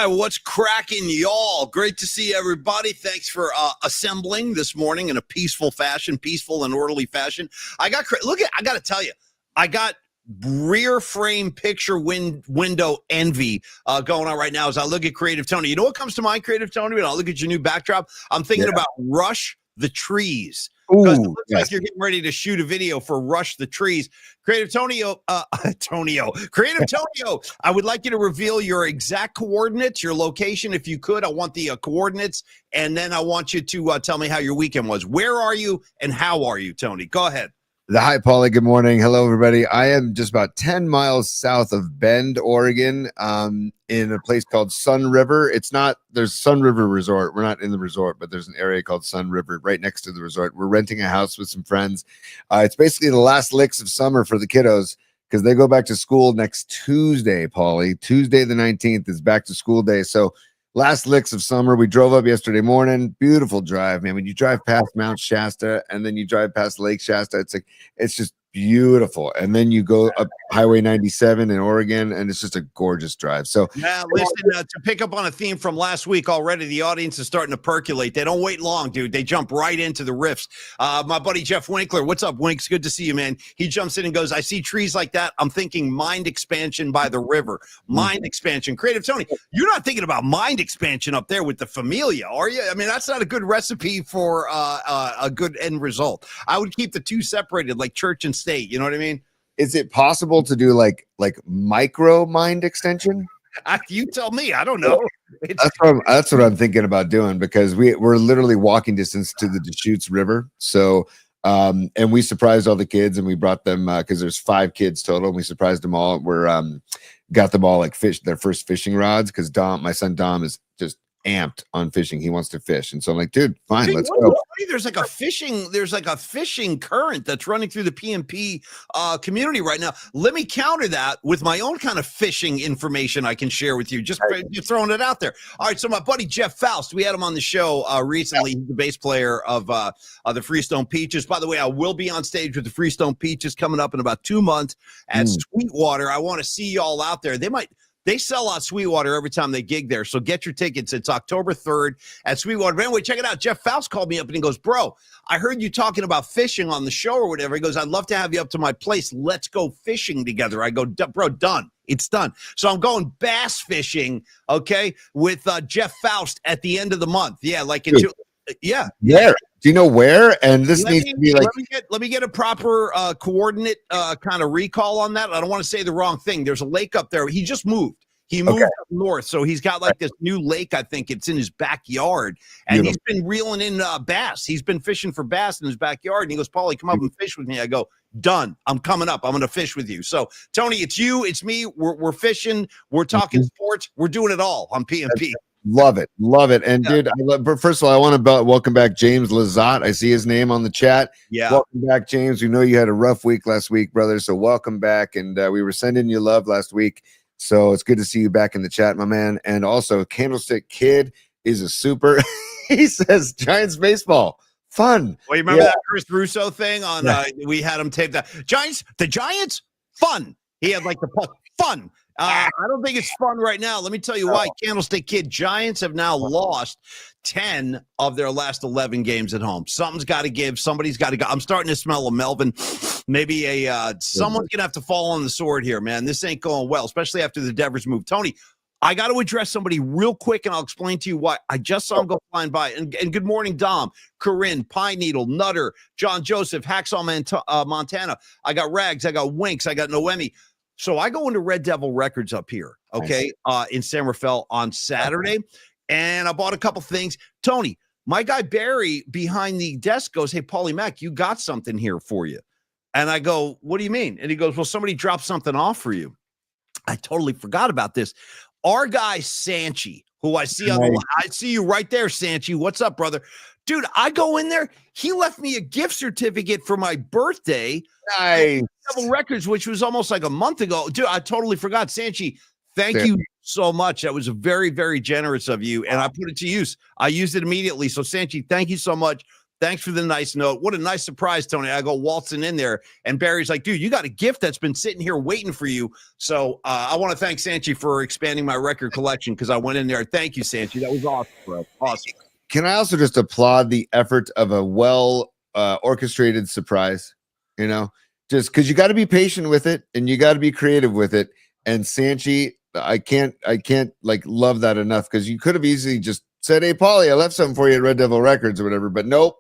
right, what's cracking, y'all? Great to see everybody. Thanks for assembling this morning in a peaceful and orderly fashion. I got to tell you, I got rear frame picture window envy going on right now as I look at Creative Tony. You know what comes to mind, Creative Tony? When I look at your new backdrop, I'm thinking about Rush the Trees. Because it looks like you're getting ready to shoot a video for Rush the Trees. Creative Tonio, Creative Tonio, I would like you to reveal your exact coordinates, your location, if you could. I want the coordinates, and then I want you to tell me how your weekend was. Where are you, and how are you, Tony? Go ahead. Hi, Paulie. Good morning. Hello, everybody. I am just about 10 miles south of Bend, Oregon, in a place called Sun River. There's Sun River Resort. We're not in the resort, but there's an area called Sun River right next to the resort. We're renting a house with some friends. It's basically the last licks of summer for the kiddos because they go back to school next Tuesday, Paulie. Tuesday the 19th is back to school day. So last licks of summer. We drove up yesterday morning. Beautiful drive, man. When you drive past Mount Shasta and then you drive past Lake Shasta, it's just beautiful. And then you go up Highway 97 in Oregon, and it's just a gorgeous drive. So yeah, listen, to pick up on a theme from last week already, the audience is starting to percolate. They don't wait long, dude. They jump right into the riffs. My buddy Jeff Winkler, what's up, Winks? Good to see you, man. He jumps in and goes, I see trees like that. I'm thinking mind expansion by the river. Mind expansion. Creative Tony, you're not thinking about mind expansion up there with the Familia, are you? I mean, that's not a good recipe for a good end result. I would keep the two separated like church and state. You know what I mean? Is it possible to do like micro mind extension? You tell me. I don't know. That's what I'm thinking about doing, because we're literally walking distance to the Deschutes River. So, and we surprised all the kids, and we brought them because there's 5 kids total, and we surprised them all. We're got them all like their first fishing rods, because my son Dom is just amped on fishing. He wants to fish, and so I'm like, dude, fine, let's go. There's like a fishing current that's running through the PMP community right now. Let me counter that with my own kind of fishing information I can share with you. Just throwing it out there. All right, so my buddy Jeff Faust, we had him on the show recently. He's the bass player of the Freestone Peaches. By the way, I will be on stage with the Freestone Peaches coming up in about 2 months at Sweetwater. I want to see y'all out there. They sell out Sweetwater every time they gig there, so get your tickets. It's October 3rd at Sweetwater. But anyway, check it out. Jeff Faust called me up and he goes, bro, I heard you talking about fishing on the show or whatever. He goes, I'd love to have you up to my place. Let's go fishing together. I go, bro, done. It's done. So I'm going bass fishing, okay, with Jeff Faust at the end of the month. Yeah, like in yeah. Do you know where? And this needs to be like. Let me get a proper coordinate kind of recall on that. I don't want to say the wrong thing. There's a lake up there. He just moved. He moved up north, so he's got like this new lake. I think it's in his backyard, and he's been reeling in bass. He's been fishing for bass in his backyard, and he goes, "Paulie, come up and fish with me." I go, "Done. I'm coming up. I'm going to fish with you." So, Tony, it's you, it's me. We're fishing. We're talking sports. We're doing it all on PMP. Love it. And dude, but first of all, I want to welcome back James Lazat. I see his name on the chat. Yeah. Welcome back, James. We know you had a rough week last week, brother. So welcome back. And we were sending you love last week. So it's good to see you back in the chat, my man. And also, Candlestick Kid is a super. He says Giants baseball. Fun. Well, you remember that Chris Russo thing on we had him tape that. The Giants, fun. He had like the fun. I don't think it's fun right now. Let me tell you why. Candlestick Kid, Giants have now lost 10 of their last 11 games at home. Something's got to give. Somebody's got to go. I'm starting to smell a Melvin. Maybe someone's going to have to fall on the sword here, man. This ain't going well, especially after the Devers move. Tony, I got to address somebody real quick, and I'll explain to you why. I just saw him go flying by. And good morning, Dom, Corinne, Pine Needle, Nutter, John Joseph, Hacksaw Montana. I got Rags. I got Winks. I got Noemi. So I go into Red Devil Records up here, okay, in San Rafael on Saturday, and I bought a couple things. Tony, my guy Barry behind the desk goes, "Hey, Paulie Mac, you got something here for you." And I go, "What do you mean?" And he goes, "Well, somebody dropped something off for you." I totally forgot about this. Our guy Sanchi, who I see I see you right there, Sanchi. What's up, brother? Dude, I go in there. He left me a gift certificate for my birthday. Nice. Double Records, which was almost like a month ago. Dude, I totally forgot. Sanchi, thank you so much. That was very, very generous of you. And I put it to use. I used it immediately. So, Sanchi, thank you so much. Thanks for the nice note. What a nice surprise, Tony. I go waltzing in there, and Barry's like, dude, you got a gift that's been sitting here waiting for you. So I want to thank Sanchi for expanding my record collection because I went in there. Thank you, Sanchi. That was awesome, bro. Awesome. Can I also just applaud the effort of a well orchestrated surprise? You know, just because you got to be patient with it and you got to be creative with it. And Sanchi, I can't like love that enough, because you could have easily just said, hey, Paulie, I left something for you at Red Devil Records or whatever. But nope.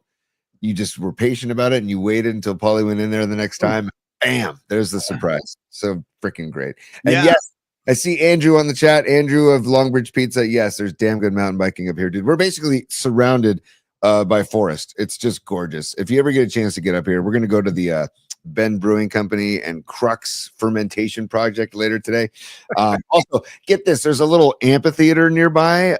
You just were patient about it and you waited until Paulie went in there the next time. Bam, there's the surprise. So freaking great. And yes, I see Andrew on the chat. Andrew of Longbridge Pizza. Yes, there's damn good mountain biking up here, dude. We're basically surrounded by forest. It's just gorgeous. If you ever get a chance to get up here, we're going to go to the Ben Brewing Company and Crux Fermentation Project later today. Also, get this. There's a little amphitheater nearby.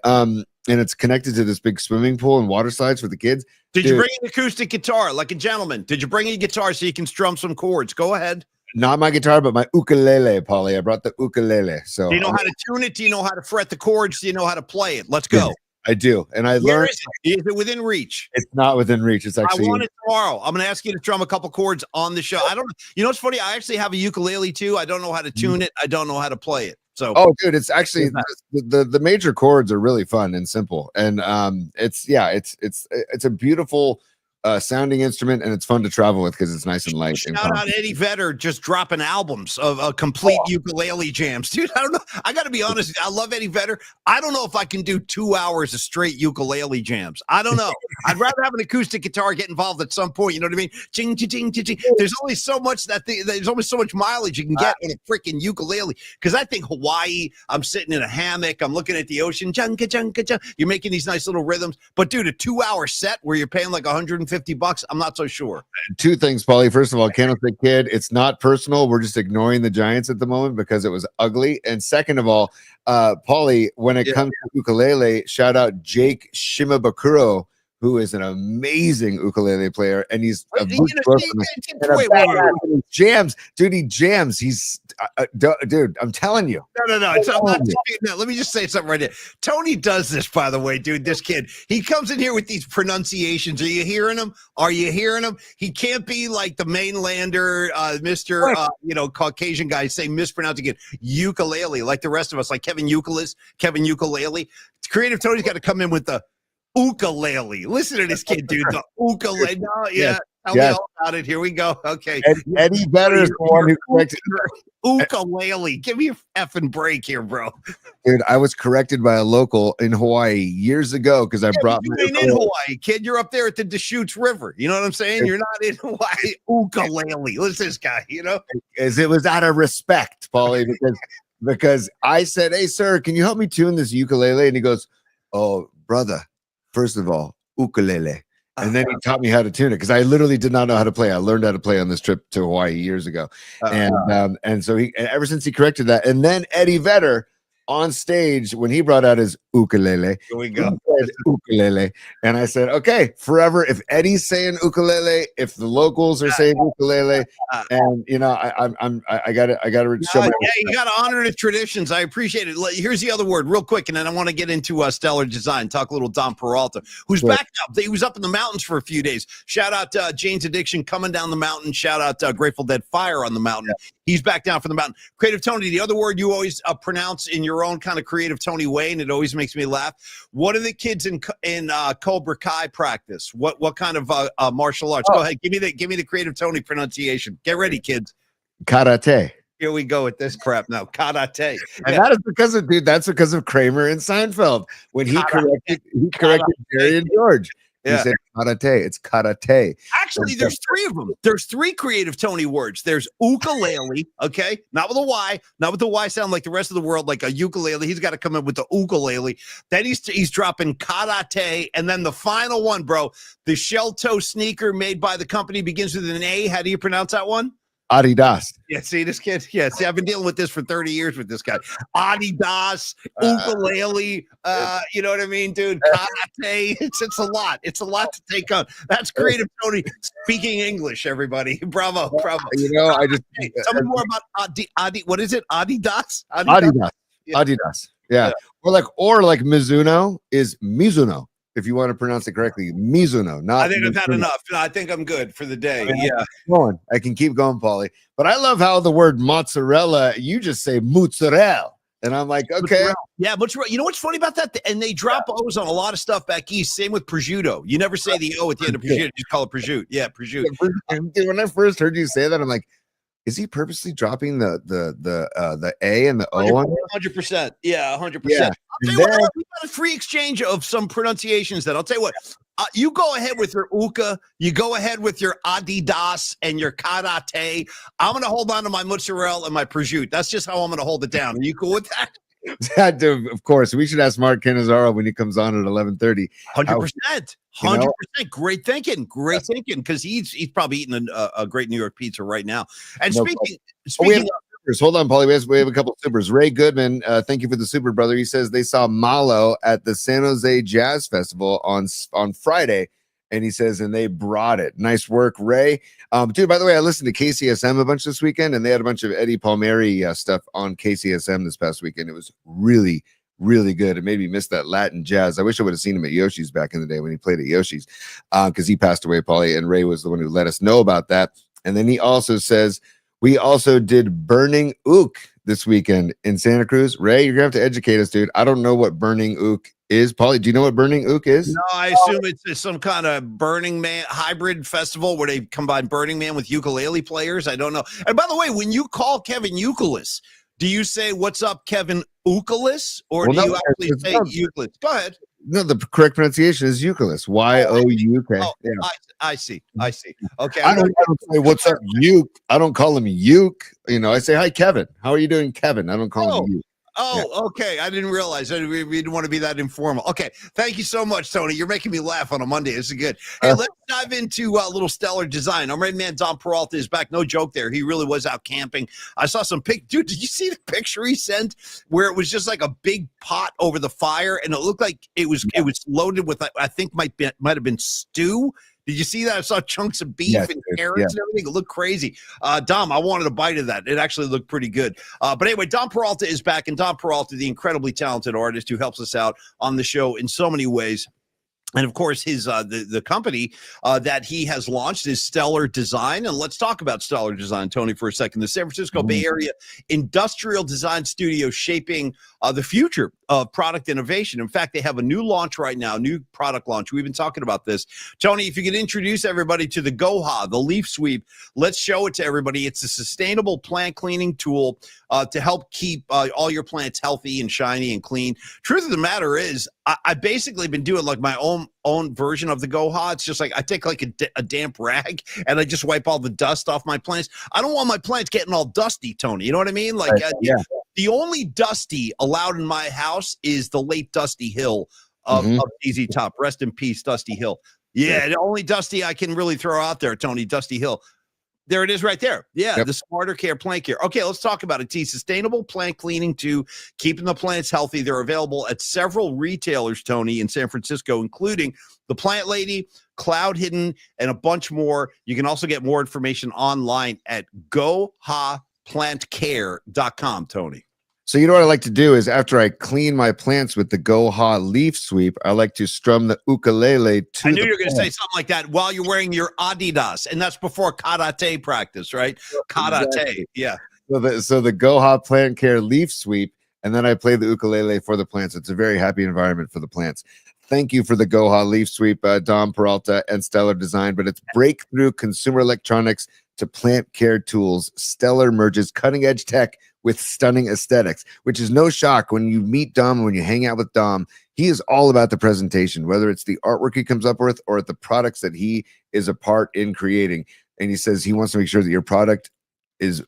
And it's connected to this big swimming pool and water slides for the kids. Did you bring an acoustic guitar like a gentleman? Did you bring a guitar so you can strum some chords? Go ahead. Not my guitar, but my ukulele, Paulie. I brought the ukulele. So do you know how to tune it? Do you know how to fret the chords? Do you know how to play it? Let's go. I do. And I Where learned. Is it within reach? It's not within reach. It's actually. I want it tomorrow. I'm going to ask you to drum a couple chords on the show. I don't. You know what's funny? I actually have a ukulele too. I don't know how to tune it. I don't know how to play it. So, dude, it's actually the major chords are really fun and simple, and it's a beautiful sounding instrument, and it's fun to travel with because it's nice and light. Shout out Eddie Vedder just dropping albums of complete ukulele jams, dude. I don't know. I got to be honest. I love Eddie Vedder. I don't know if I can do 2 hours of straight ukulele jams. I don't know. I'd rather have an acoustic guitar get involved at some point. You know what I mean? Ching, ching, ching, ching. There's only so much there's only so much mileage you can get on a freaking ukulele. Because I think Hawaii. I'm sitting in a hammock. I'm looking at the ocean. Junka, junka, junka. You're making these nice little rhythms. But dude, a 2-hour set where you're paying like $150. I'm not so sure. Two things, Paulie. First of all, Candlestick Kid, it's not personal. We're just ignoring the Giants at the moment because it was ugly. And second of all, Paulie, when it comes to ukulele, shout out Jake Shimabukuro, who is an amazing ukulele player, and he's jams, dude. He jams. He's dude. I'm telling you. No. Let me just say something right here. Tony does this, by the way, dude. This kid, he comes in here with these pronunciations. Are you hearing him? Are you hearing him? He can't be like the mainlander, Mister, Caucasian guy saying mispronouncing it ukulele like the rest of us, like Kevin Ukulele. Creative Tony's got to come in with the ukulele. Listen to this kid, dude. The ukulele. No, yeah. Tell me all about it. Here we go. Okay. Eddie Vedder is the one who corrected ukulele. Give me a effing break here, bro. Dude, I was corrected by a local in Hawaii years ago because I brought my. You ain't in Hawaii, kid. You're up there at the Deschutes River. You know what I'm saying? You're not in Hawaii. Ukulele. Listen to this guy. You know, as it was out of respect, Paulie, because I said, "Hey, sir, can you help me tune this ukulele?" And he goes, "Oh, brother. First of all, ukulele." And then he taught me how to tune it because I literally did not know how to play. I learned how to play on this trip to Hawaii years ago. And so ever since he corrected that, and then Eddie Vedder on stage when he brought out his ukulele. Here we go. Ukulele. And I said, okay, forever. If Eddie's saying ukulele, if the locals are saying ukulele, and I gotta show my you gotta honor the traditions. I appreciate it. Here's the other word real quick, and then I want to get into Stellar Design, talk a little Don Peralta, who's back up. He was up in the mountains for a few days. Shout out Jane's Addiction coming down the mountain. Shout out Grateful Dead Fire on the mountain. Yeah. He's back down from the mountain. Creative Tony, the other word you always pronounce in your own kind of Creative Tony way, and it always makes me laugh. What do the kids in Cobra Kai practice? What kind of martial arts? Go ahead, give me the Creative Tony pronunciation. Get ready, kids. Karate. Here we go with this crap now. Karate. And that is that's because of Kramer and Seinfeld when he corrected Jerry and George. He said karate. It's karate. Actually, there's 3 of them. There's 3 Creative Tony words. There's ukulele, okay? Not with a Y. Not with the Y sound like the rest of the world, like a ukulele. He's got to come in with the ukulele. Then he's dropping karate. And then the final one, bro, the shell toe sneaker made by the company begins with an A. How do you pronounce that one? Adidas. Yeah, see this kid? Yeah, see, I've been dealing with this for 30 years with this guy. Adidas, ukulele, you know what I mean, dude? Karate. It's a lot. It's a lot to take on. That's Creative Tony speaking English, everybody. Bravo. You know, I just tell me more about what is it? Adidas? Adidas. Yeah. Or like Mizuno is Mizuno. if you want to pronounce it correctly. Mizuno, not I think I've had Mizuno. enough. I think I'm good for the day. I mean, Yeah. I can keep going, Paulie. But I love how the word mozzarella, you just say mozzarella. And I'm like, okay. Mozzarella. Yeah, mozzarella. You know what's funny about that? And they drop O's on a lot of stuff back east. Same with prosciutto. You never say the O at the end of prosciutto. You just call it prosciutto. Yeah, prosciutto. Dude, when I first heard you say that, I'm like, is he purposely dropping the A and the O on 100%. Yeah, 100%. Yeah. I'll tell you what, we got a free exchange of some pronunciations then. I'll tell you what. You go ahead with your Uka, you go ahead with your Adidas and your Karate. I'm going to hold on to my mozzarella and my prosciutto. That's just how I'm going to hold it down. Are you cool with that? Dude, of course. We should ask Mark Cannizarro when he comes on at 11:30. 100%. 100%. Great thinking. Great thinking. Because he's probably eating a great New York pizza right now. And speaking hold on, Paulie. We have a couple of supers. Ray Goodman, thank you for the super, brother. He says they saw Malo at the San Jose Jazz Festival on Friday, and he says, and they brought it. Nice work, Ray. Dude, by the way, I listened to KCSM a bunch this weekend, and they had a bunch of Eddie Palmieri stuff on KCSM this past weekend. It was really, really good. It made me miss that Latin jazz. I wish I would have seen him at Yoshi's back in the day when he played at Yoshi's, because he passed away, Paulie, and Ray was the one who let us know about that. And then he also says, we also did Burning Ook this weekend in Santa Cruz. Ray, you're going to have to educate us, dude. I don't know what Burning Ook is. Paulie, do you know what Burning Ook is? No, I assume it's some kind of Burning Man hybrid festival where they combine Burning Man with ukulele players. I don't know. And by the way, when you call Kevin Euclid, do you say, what's up, Kevin Euclid? Or do you actually say Euclid? Go ahead. No, the correct pronunciation is Euclid. Y-O-U-K. Oh, yeah. I see. Okay. I don't say, what's up, Uke. I don't call him Uke. I say, hi, Kevin. How are you doing, Kevin? I don't call him Uke. Okay. I didn't realize. We didn't want to be that informal. Okay. Thank you so much, Tony. You're making me laugh on a Monday. This is good. Hey, let's dive into a little Stellar Design. Our main man, Don Peralta, is back. No joke there. He really was out camping. I saw some dude, did you see the picture he sent where it was just like a big pot over the fire and it looked like it was loaded with, I think might have been stew. Did you see that? I saw chunks of beef and carrots and everything. It looked crazy. Dom, I wanted a bite of that. It actually looked pretty good. But anyway, Don Peralta is back. And Don Peralta, the incredibly talented artist who helps us out on the show in so many ways. And of course, his the company that he has launched is Stellar Design. And let's talk about Stellar Design, Tony, for a second. The San Francisco Bay Area industrial design studio shaping the future of product innovation. In fact, they have a new launch right now, new product launch. We've been talking about this. Tony, if you could introduce everybody to the Goha, the leaf sweep, let's show it to everybody. It's a sustainable plant cleaning tool to help keep all your plants healthy and shiny and clean. Truth of the matter is, I basically been doing like my own version of the Goha. It's just like I take like a damp rag and I just wipe all the dust off my plants. I don't want my plants getting all dusty, Tony. You know what I mean? Like, the only dusty allowed in my house is the late Dusty Hill of ZZ Top. Rest in peace, Dusty Hill. Yeah, the only dusty I can really throw out there, Tony, Dusty Hill. There it is right there. Yeah, the Smarter Care Plant Care. Okay, let's talk about it. It's sustainable plant cleaning to keeping the plants healthy. They're available at several retailers, Tony, in San Francisco, including The Plant Lady, Cloud Hidden, and a bunch more. You can also get more information online at gohaplantcare.com, Tony. So you know what I like to do is after I clean my plants with the Goha leaf sweep, I like to strum the ukulele to I knew you were going to say something like that while you're wearing your Adidas, and that's before karate practice, right? Karate, exactly. Yeah. So the Goha Plant Care leaf sweep, and then I play the ukulele for the plants. It's a very happy environment for the plants. Thank you for the Goha leaf sweep, Dom Peralta and Stellar Design, but it's breakthrough consumer electronics to plant care tools. Stellar merges cutting edge tech with stunning aesthetics, which is no shock when you meet Dom, when you hang out with Dom. He is all about the presentation, whether it's the artwork he comes up with or the products that he is a part in creating. And he says he wants to make sure that your product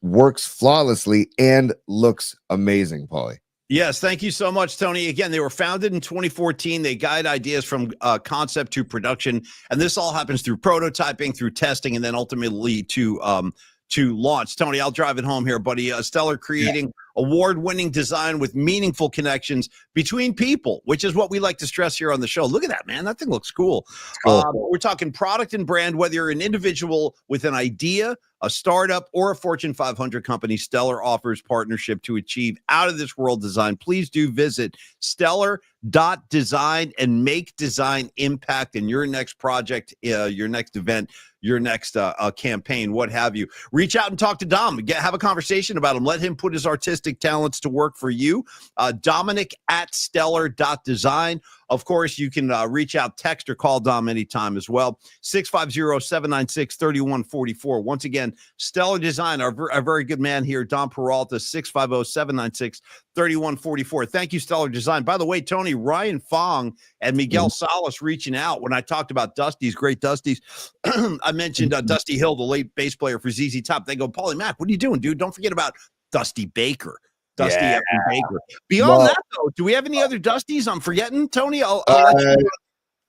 works flawlessly and looks amazing, Paulie. Yes, thank you so much, Tony. Again, they were founded in 2014. They guide ideas from concept to production, and this all happens through prototyping, through testing, and then ultimately to launch. Tony, I'll drive it home here, buddy. Stellar creating award-winning design with meaningful connections between people, which is what we like to stress here on the show. Look at that, man. That thing looks cool. We're talking product and brand, whether you're an individual with an idea, a startup, or a Fortune 500 company, Stellar offers partnership to achieve out-of-this-world design. Please do visit stellar.design and make design impact in your next project, your next event, your next campaign, what have you. Reach out and talk to Dom. Have a conversation about him. Let him put his artistic talents to work for you. Dominic at stellar.design. Of course, you can reach out, text, or call Dom anytime as well. 650-796-3144. Once again, Stellar Design, our very good man here, Dom Peralta, 650-796-3144. Thank you, Stellar Design. By the way, Tony, Ryan Fong and Miguel Salas reaching out when I talked about Dusty's, great Dusty's. I mentioned Dusty Hill, the late bass player for ZZ Top. They go, Paulie Mac, what are you doing, dude? Don't forget about Dusty Baker. Dusty Baker. Beyond that, though, do we have any other Dusties I'm forgetting, Tony? I'll let you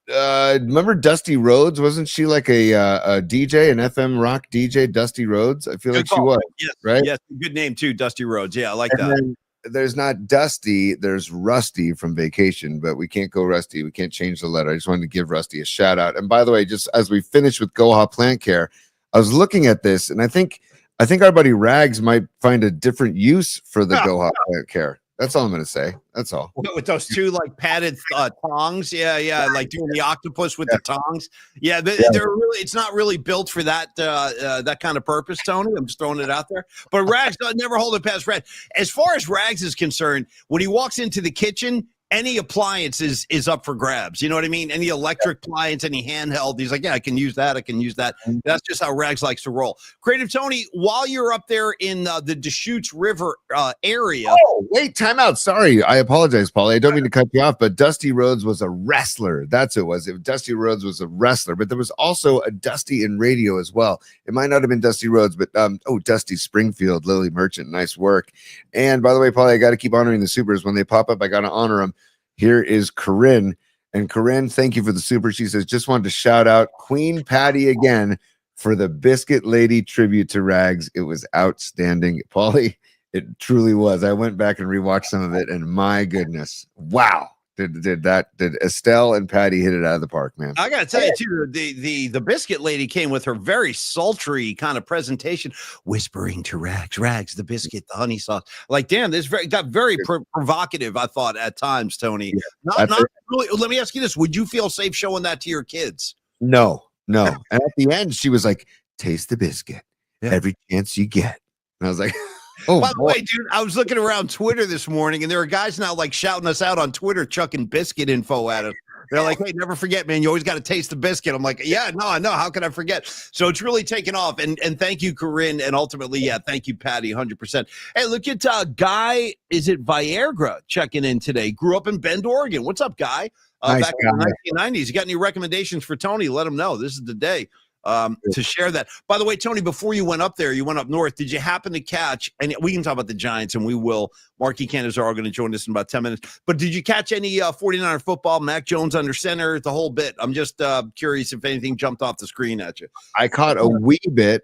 know. Remember Dusty Rhodes? Wasn't she like a DJ, an FM rock DJ, Dusty Rhodes? I feel like she was. Yes, right? Yes, good name too, Dusty Rhodes. Yeah, I like And that. then there's not Dusty, there's Rusty from Vacation, but we can't go Rusty. We can't change the letter. I just wanted to give Rusty a shout out. And by the way, just as we finish with Goha Plant Care, I was looking at this, and I think our buddy Rags might find a different use for the Goha Plant Care. That's all I'm going to say. That's all. With those two like padded tongs, like doing the octopus with the tongs. They're really. It's not really built for that that kind of purpose, Tony. I'm just throwing it out there. But Rags never hold it past Rags. As far as Rags is concerned, when he walks into the kitchen, any appliance is up for grabs. You know what I mean? Any electric appliance, any handheld. He's like, yeah, I can use that. I can use that. That's just how Rags likes to roll. Creative Tony, while you're up there in the Deschutes River area. Oh, wait, time out. Sorry. I apologize, Paulie. I don't mean to cut you off, but Dusty Rhodes was a wrestler. That's who it was. Dusty Rhodes was a wrestler, but there was also a Dusty in radio as well. It might not have been Dusty Rhodes, but Dusty Springfield, Lily Merchant. Nice work. And by the way, Paulie, I got to keep honoring the supers. When they pop up, I got to honor them. Here is Corinne. And Corinne, thank you for the super. She says, just wanted to shout out Queen Patty again for the Biscuit Lady tribute to Rags. It was outstanding. Paulie, it truly was. I went back and rewatched some of it, and my goodness. Wow. Did Estelle and Patty hit it out of the park, man? I gotta tell you too, the Biscuit Lady came with her very sultry kind of presentation, whispering to Rags, the biscuit, the honey sauce. Like, damn, this got very provocative. I thought at times, Tony. Yeah, not really. Let me ask you this: would you feel safe showing that to your kids? No. And at the end, she was like, "Taste the biscuit every chance you get." And I was like. Oh, by the way, dude, I was looking around Twitter this morning, and there are guys now like shouting us out on Twitter, chucking biscuit info at us. They're like, hey, never forget, man, you always got to taste the biscuit. I'm like, yeah, no, I know. How can I forget? So it's really taken off. And thank you, Corinne. And ultimately, thank you, Patty, 100%. Hey, look at Guy, is it Viagra, checking in today. Grew up in Bend, Oregon. What's up, Guy? Nice back in the 1990s. You got any recommendations for Tony? Let him know. This is the day. To share that. By the way, Tony, before you went up there, you went up north. Did you happen to catch, and we can talk about the Giants, and we will. Marquis Cannizarro going to join us in about 10 minutes. But did you catch any 49er football, Mac Jones under center, the whole bit? I'm just curious if anything jumped off the screen at you. I caught a wee bit.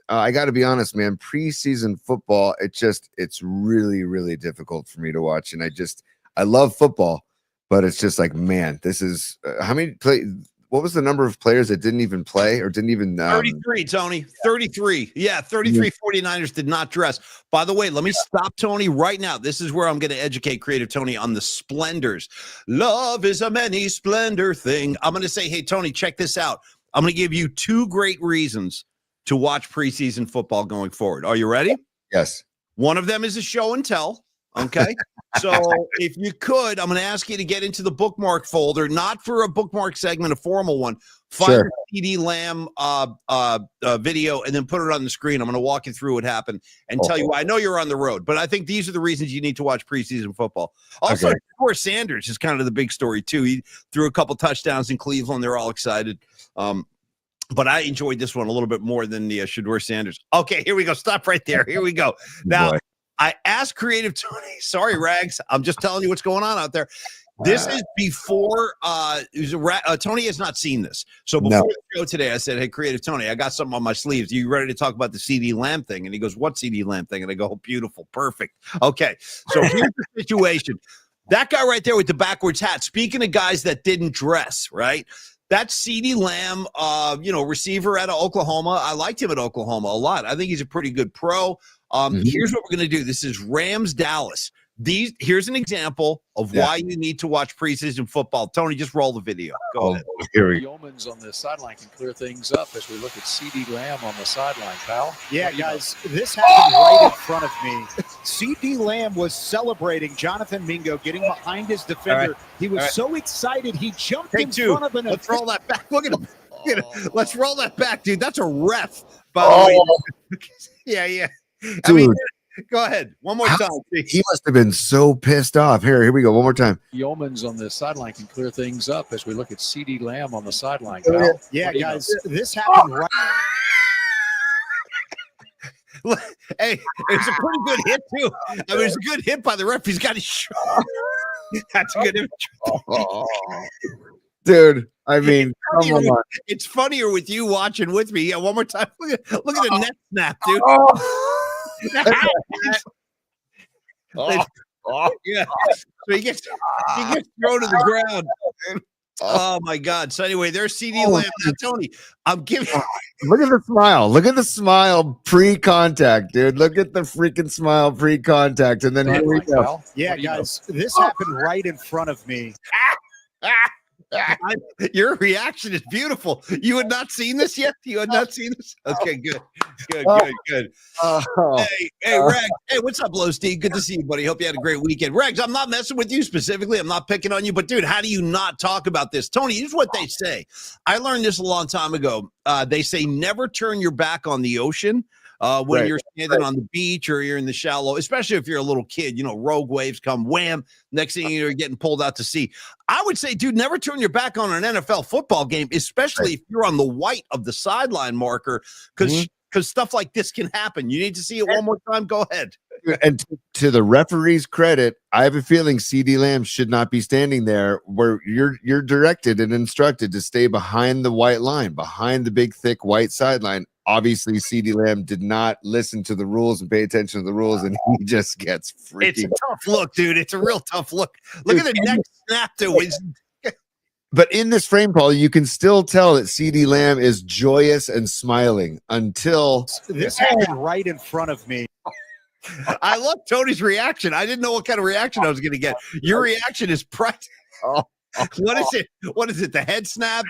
I got to be honest, man, preseason football, it's really, really difficult for me to watch. And I love football, but it's just like, man, this is how many what was the number of players that didn't even play or didn't even 33, Tony. 33. Yeah, 33 49ers did not dress. By the way, let me stop Tony right now. This is where I'm going to educate Creative Tony on the splendors. Love is a many splendor thing. I'm going to say, hey, Tony, check this out. I'm going to give you two great reasons to watch preseason football going forward. Are you ready? Yes. One of them is a show and tell. Okay. So if you could, I'm going to ask you to get into the bookmark folder, not for a bookmark segment, a formal one. Find the CD Lamb video and then put it on the screen. I'm going to walk you through what happened and tell you why. I know you're on the road, but I think these are the reasons you need to watch preseason football. Also, Shedeur Sanders is kind of the big story too. He threw a couple touchdowns in Cleveland. They're all excited. But I enjoyed this one a little bit more than the Shedeur Sanders. Okay, here we go. Stop right there. Here we go. Now, I asked Creative Tony, sorry, Rags, I'm just telling you what's going on out there. This is before Tony has not seen this. So before the show today, I said, hey, Creative Tony, I got something on my sleeves. Are you ready to talk about the CD Lamb thing? And he goes, what CD Lamb thing? And I go, oh, beautiful, perfect. Okay, so here's the situation. That guy right there with the backwards hat, speaking of guys that didn't dress, right? That CeeDee Lamb, receiver out of Oklahoma. I liked him at Oklahoma a lot. I think he's a pretty good pro. Here's what we're going to do. This is Rams Dallas. Here's an example of why you need to watch preseason football. Tony, just roll the video. Go ahead. Here we go. Yeomans on the sideline can clear things up as we look at CeeDee Lamb on the sideline, pal. Yeah, guys, this happened right in front of me. CeeDee Lamb was celebrating Jonathan Mingo getting behind his defender. Right. He was so excited he jumped front of an. Let's roll that back. Look at him. Let's roll that back, dude. That's a ref. By the way. Yeah. Dude. I mean, go ahead. One more time. He must have been so pissed off. Here we go. One more time. Yeomans on the sideline can clear things up as we look at CeeDee Lamb on the sideline, pal. Yeah, guys, this happened right. Hey, it was a pretty good hit, too. I mean, it was a good hit by the ref. He's got his shot. That's a good image. Dude, I mean, come on. It's funnier with you watching with me. Yeah, one more time. Look at the neck snap, dude. Yeah. So he gets thrown to the ground. Oh my God. So anyway, there's CeeDee Lamb. Now, Tony, I'm giving look at the smile. Look at the smile pre-contact, dude. Look at the freaking smile pre-contact. And then here we go. Yeah, guys, this happened right in front of me. Your reaction is beautiful. You had not seen this yet? You had not seen this? Okay, good. Hey, Regs. Hey, what's up, Low Steve? Good to see you, buddy. Hope you had a great weekend. Regs, I'm not messing with you specifically. I'm not picking on you, but dude, how do you not talk about this? Tony, here's what they say. I learned this a long time ago. They say never turn your back on the ocean. When you're standing on the beach or you're in the shallow, especially if you're a little kid, rogue waves come, wham, next thing you're getting pulled out to sea. I would say, dude, never turn your back on an NFL football game, especially if you're on the white of the sideline marker, because stuff like this can happen. You need to see it one more time. Go ahead. And to the referee's credit, I have a feeling CeeDee Lamb should not be standing there where you're directed and instructed to stay behind the white line, behind the big, thick white sideline. Obviously, CeeDee Lamb did not listen to the rules and pay attention to the rules, and he just gets freaking. It's a tough look, dude. It's a real tough look. Look at the neck snap to his. But in this frame, Paul, you can still tell that CeeDee Lamb is joyous and smiling until this happened right in front of me. I love Tony's reaction. I didn't know what kind of reaction I was going to get. Your reaction is priceless. What is it? What is it? The head snap?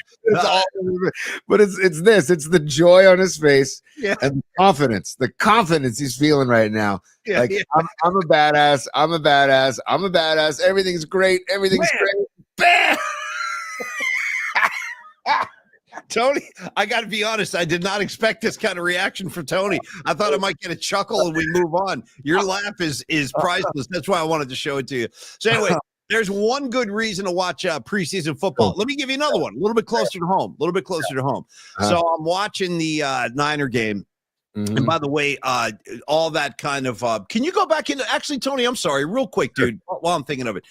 But it's this. It's the joy on his face and the confidence he's feeling right now. I'm a badass. I'm a badass. I'm a badass. Everything's great. Everything's great. Bam! Tony, I got to be honest. I did not expect this kind of reaction from Tony. I thought I might get a chuckle and we move on. Your laugh is priceless. That's why I wanted to show it to you. So anyway, there's one good reason to watch preseason football. Let me give you another one, a little bit closer to home. So I'm watching the Niner game. And by the way, all that kind of can you go back into actually, Tony, I'm sorry, real quick, dude, while I'm thinking of it.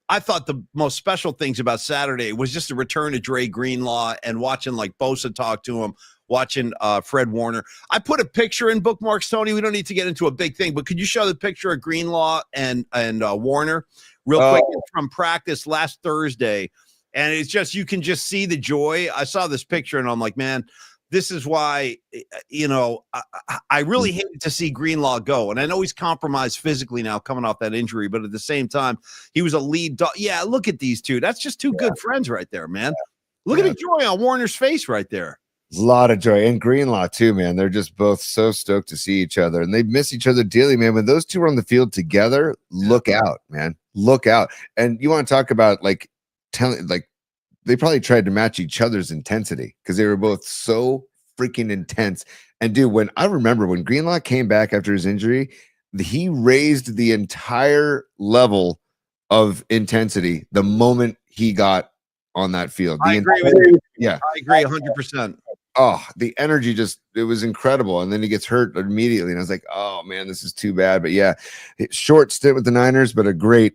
I thought the most special things about Saturday was just the return of Dre Greenlaw and watching like Bosa talk to him, watching Fred Warner. I put a picture in bookmarks, Tony. We don't need to get into a big thing, but could you show the picture of Greenlaw and Warner real quick? It's from practice last Thursday. And it's just, you can just see the joy. I saw this picture and I'm like, man, this is why, I really hated to see Greenlaw go. And I know he's compromised physically now coming off that injury, but at the same time, he was a lead dog. Yeah, look at these two. That's just two good friends right there, man. Look at the joy on Warner's face right there. A lot of joy. And Greenlaw, too, man. They're just both so stoked to see each other. And they miss each other dearly, man. When those two are on the field together, look out, man. Look out. And you want to talk about, they probably tried to match each other's intensity because they were both so freaking intense. And dude, when Greenlaw came back after his injury, he raised the entire level of intensity the moment he got on that field. I agree with you. Yeah, I agree 100%. Oh, the energy just incredible. And then he gets hurt immediately, and I was like, oh man, this is too bad. But yeah, short stint with the Niners, but a great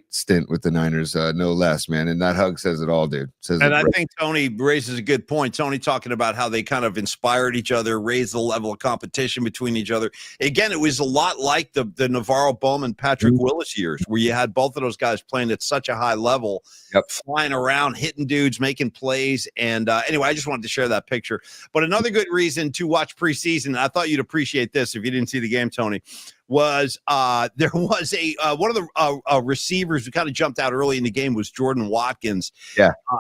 stint with the Niners, no less, man. And that hug says it all, dude. And I think Tony raises a good point. Tony talking about how they kind of inspired each other, raised the level of competition between each other. Again, it was a lot like the Navarro Bowman, Patrick Willis years, where you had both of those guys playing at such a high level, flying around, hitting dudes, making plays. And anyway, I just wanted to share that picture. But another good reason to watch preseason, and I thought you'd appreciate this if you didn't see the game, Tony, was there was a one of the receivers who kind of jumped out early in the game was Jordan Watkins.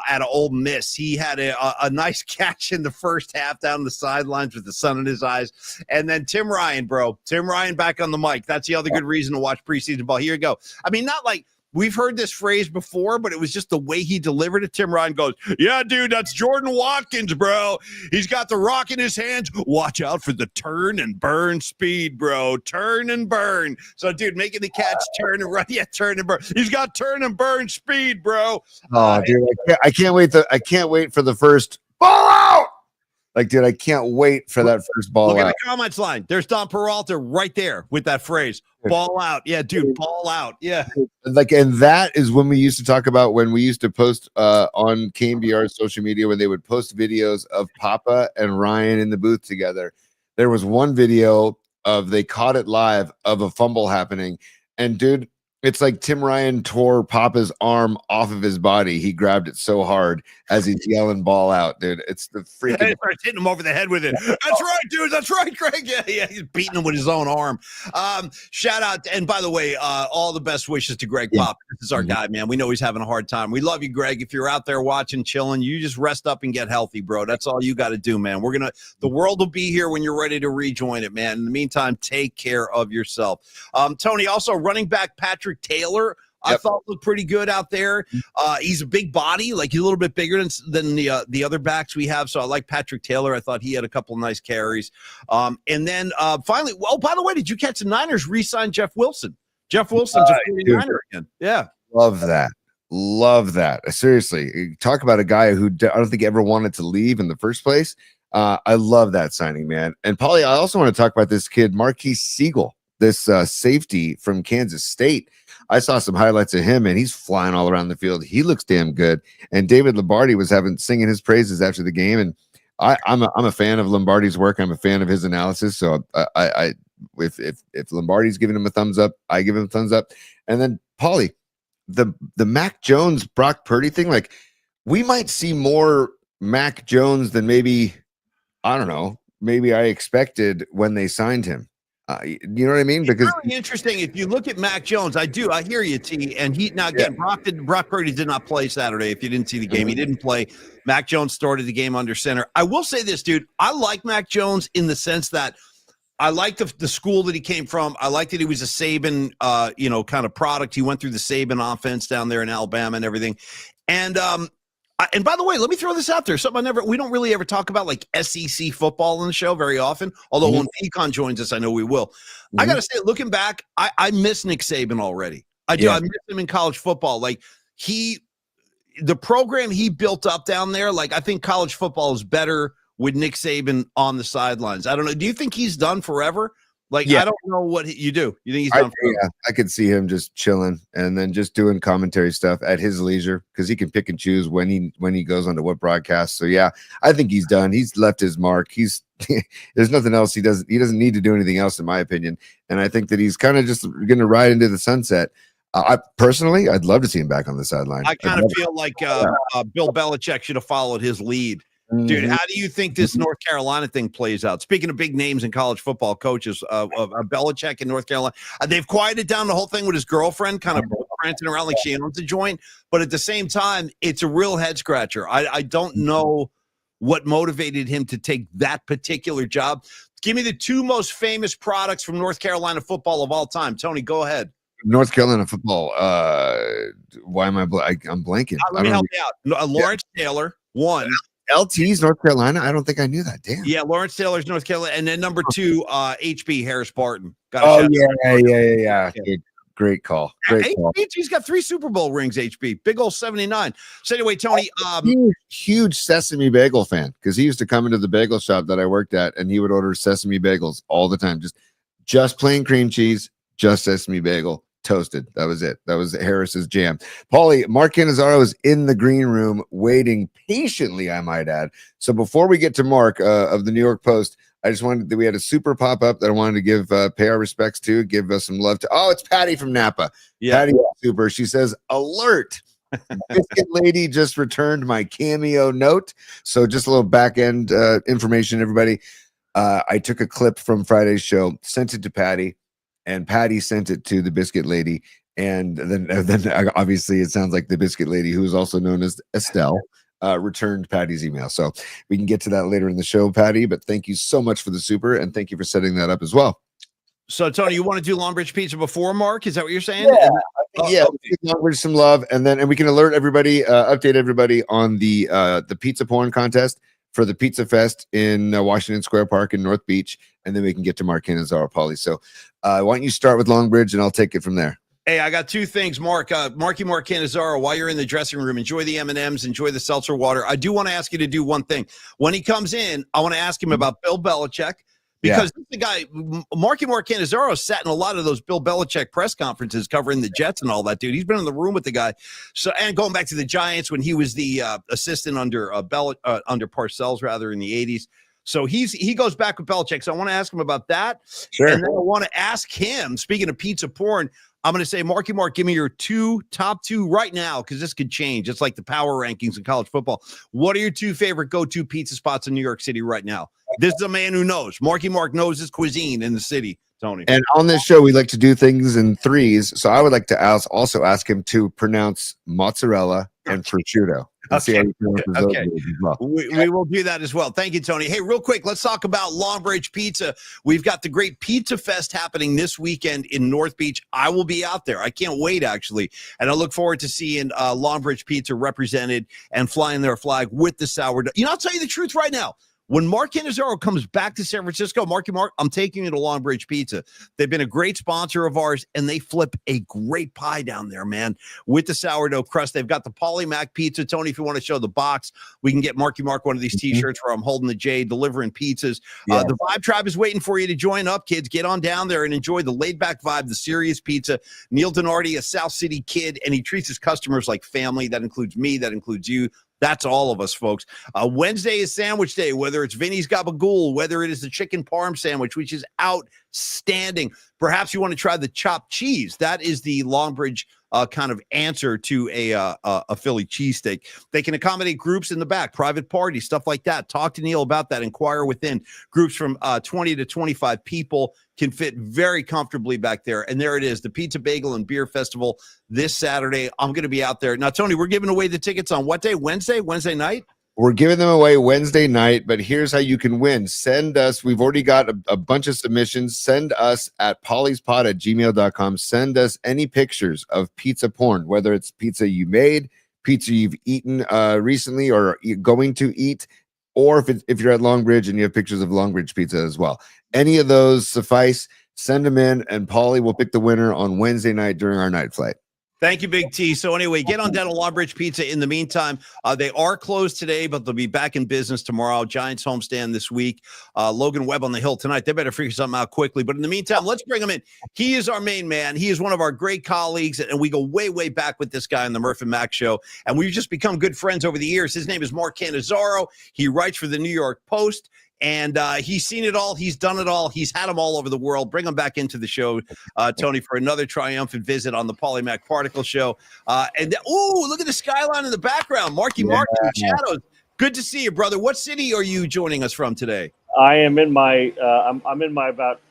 At Ole Miss. He had a nice catch in the first half down the sidelines with the sun in his eyes. And then Tim Ryan back on the mic. That's the other good reason to watch preseason ball. Here you go. I mean, not like we've heard this phrase before, but it was just the way he delivered it. Tim Ryan goes, yeah, dude, that's Jordan Watkins, bro. He's got the rock in his hands. Watch out for the turn and burn speed, bro. Turn and burn. So, dude, making the catch, turn and run. Yeah, turn and burn. He's got turn and burn speed, bro. Oh, dude, I can't wait. I can't wait for the first ball out. Like, dude, I can't wait for that first ball out. Look at the comments line. There's Don Peralta right there with that phrase. Ball out. Yeah, dude, ball out. Yeah. Like, and that is when we used to talk about when we used to post on KMBR's social media when they would post videos of Papa and Ryan in the booth together. There was one video of they caught it live of a fumble happening. And dude, it's like Tim Ryan tore Papa's arm off of his body. He grabbed it so hard as he's yelling ball out, dude. It's the freaking. And he starts hitting him over the head with it. That's right, dude. That's right, Greg. Yeah. He's beating him with his own arm. Shout out. And by the way, all the best wishes to Greg Pop. This is our guy, man. We know he's having a hard time. We love you, Greg. If you're out there watching, chilling, you just rest up and get healthy, bro. That's all you got to do, man. The world will be here when you're ready to rejoin it, man. In the meantime, take care of yourself. Tony, also running back Patrick Taylor, I thought looked pretty good out there. He's a big body, like he's a little bit bigger than the other backs we have. So I like Patrick Taylor. I thought he had a couple of nice carries. And then finally, well, by the way, did you catch the Niners re-sign Jeff Wilson? Jeff Wilson's a 49er again. Yeah. Love that. Love that. Seriously, talk about a guy who I don't think ever wanted to leave in the first place. I love that signing, man. And Paulie, I also want to talk about this kid, Marquise Siegel, this safety from Kansas State. I saw some highlights of him, and he's flying all around the field. He looks damn good. And David Lombardi was singing his praises after the game. And I'm a fan of Lombardi's work. I'm a fan of his analysis. So if Lombardi's giving him a thumbs up, I give him a thumbs up. And then Paulie, the Mac Jones Brock Purdy thing, like we might see more Mac Jones than maybe I expected when they signed him. You know what I mean? Because it's really interesting. If you look at Mac Jones, I hear you, T. And he now again, Brock Purdy did not play Saturday. If you didn't see the game, he didn't play. Mac Jones started the game under center. I will say this, dude. I like Mac Jones in the sense that I like the school that he came from. I like that he was a Saban, kind of product. He went through the Saban offense down there in Alabama and everything. And by the way, let me throw this out there. Something we don't really ever talk about, like SEC football on the show very often. Although when Pecan joins us, I know we will. I got to say, looking back, I miss Nick Saban already. I do. I miss him in college football. Like the program he built up down there, like I think college football is better with Nick Saban on the sidelines. I don't know. Do you think he's done forever? Like, I don't know what you do. You think he's done forever? Yeah, I could see him just chilling and then just doing commentary stuff at his leisure because he can pick and choose when he goes onto what broadcast. So yeah, I think he's done. He's left his mark. There's nothing else he doesn't need to do anything else, in my opinion. And I think that he's kind of just going to ride into the sunset. I'd love to see him back on the sideline. I kind of feel like Bill Belichick should have followed his lead. Dude, how do you think this North Carolina thing plays out? Speaking of big names in college football coaches, Belichick in North Carolina, they've quieted down the whole thing with his girlfriend, kind of prancing around like she owns the joint. But at the same time, it's a real head scratcher. I don't know what motivated him to take that particular job. Give me the two most famous products from North Carolina football of all time. Tony, go ahead. North Carolina football. Why am I'm blanking? Let me help you out. Lawrence Taylor, one. LT's North Carolina. I don't think I knew that. Damn. Yeah, Lawrence Taylor's North Carolina, and then number two, HB Harris Barton. Yeah. Dude, Great call. Great call. HB's got 3 Super Bowl rings, HB. Big old 79. So anyway, Tony, huge sesame bagel fan, because he used to come into the bagel shop that I worked at and he would order sesame bagels all the time. Just plain cream cheese, just sesame bagel, toasted. That was it. That was Harris's jam. Paulie, Mark Cannizarro is in the green room waiting patiently, I might add. So before we get to Mark of the New York Post, I just wanted that we had a super pop up that I wanted to give pay our respects to, give us some love to. Oh, it's Patty from Napa. Yeah. Patty super. She says, alert. Biscuit Lady just returned my Cameo note. So just a little back end information, everybody. I took a clip from Friday's show, sent it to Patty, and Patty sent it to the Biscuit Lady. And then obviously it sounds like the Biscuit Lady, who is also known as Estelle, returned Patty's email. So we can get to that later in the show, Patty, but thank you so much for the super, and thank you for setting that up as well. So Tony, you want to do Longbridge Pizza before Mark? Is that what you're saying? Yeah, Longbridge some love, and we can alert everybody, update everybody on the pizza porn contest for the Pizza Fest in Washington Square Park in North Beach, and then we can get to Mark Cannizarro, Paulie. So why don't you start with Longbridge, and I'll take it from there. Hey, I got 2 things, Mark. Mark Cannizarro, while you're in the dressing room, enjoy the M&Ms, enjoy the seltzer water. I do want to ask you to do one thing. When he comes in, I want to ask him about Bill Belichick, because the guy, Mark Cannizarro, sat in a lot of those Bill Belichick press conferences covering the Jets and all that, dude. He's been in the room with the guy. So, and going back to the Giants when he was the assistant under under Parcells, rather, in the 80s. So he goes back with Belichick. So I want to ask him about that. Sure. And then I want to ask him, speaking of pizza porn, I'm going to say, Mark, give me your top two right now, because this could change. It's like the power rankings in college football. What are your 2 favorite go-to pizza spots in New York City right now? This is a man who knows. Mark knows his cuisine in the city, Tony. And on this show, we like to do things in 3s. So I would like to also ask him to pronounce mozzarella and prosciutto. Okay. We will do that as well. Thank you, Tony. Hey, real quick, let's talk about Longbridge Pizza. We've got the great Pizza Fest happening this weekend in North Beach. I will be out there. I can't wait, actually. And I look forward to seeing Longbridge Pizza represented and flying their flag with the sourdough. You know, I'll tell you the truth right now. When Mark Cannizarro comes back to San Francisco, Mark, I'm taking you to Longbridge Pizza. They've been a great sponsor of ours, and they flip a great pie down there, man, with the sourdough crust. They've got the Polymac pizza. Tony, if you want to show the box, we can get Mark one of these T-shirts where I'm holding the J, delivering pizzas. Yeah. The Vibe Tribe is waiting for you to join up, kids. Get on down there and enjoy the laid-back vibe, the serious pizza. Neil Donardi, a South City kid, and he treats his customers like family. That includes me. That includes you. That's all of us, folks. Wednesday is sandwich day, whether it's Vinny's Gabagool, whether it is the chicken parm sandwich, which is outstanding. Perhaps you want to try the chopped cheese. That is the Longbridge kind of answer to a Philly cheesesteak. They can accommodate groups in the back, private parties, stuff like that. Talk to Neil about that. Inquire within. Groups from 20 to 25 people can fit very comfortably back there. And there it is, the Pizza Bagel and Beer Festival this Saturday. I'm going to be out there. Now, Tony, we're giving away the tickets on what day? Wednesday night? We're giving them away Wednesday night, but here's how you can win. Send us, we've already got a bunch of submissions. Send us at pollyspod@gmail.com. Send us any pictures of pizza porn, whether it's pizza you made, pizza you've eaten recently or going to eat, or if you're at Longbridge and you have pictures of Longbridge pizza as well. Any of those suffice. Send them in, and Paulie will pick the winner on Wednesday night during our night flight. Thank you, Big T. So anyway, get on down to Longbridge Pizza. In the meantime, they are closed today, but they'll be back in business tomorrow. Giants homestand this week. Logan Webb on the hill tonight. They better figure something out quickly. But in the meantime, let's bring him in. He is our main man. He is one of our great colleagues, and we go way, way back with this guy on the Murph and Mac show. And we've just become good friends over the years. His name is Mark Cannizarro. He writes for the New York Post. And he's seen it all. He's done it all. He's had them all over the world. Bring him back into the show, Tony, for another triumphant visit on the Polymac Particle Show. Look at the skyline in the background. Mark in the shadows. Good to see you, brother. What city are you joining us from today? I am in my I'm in my about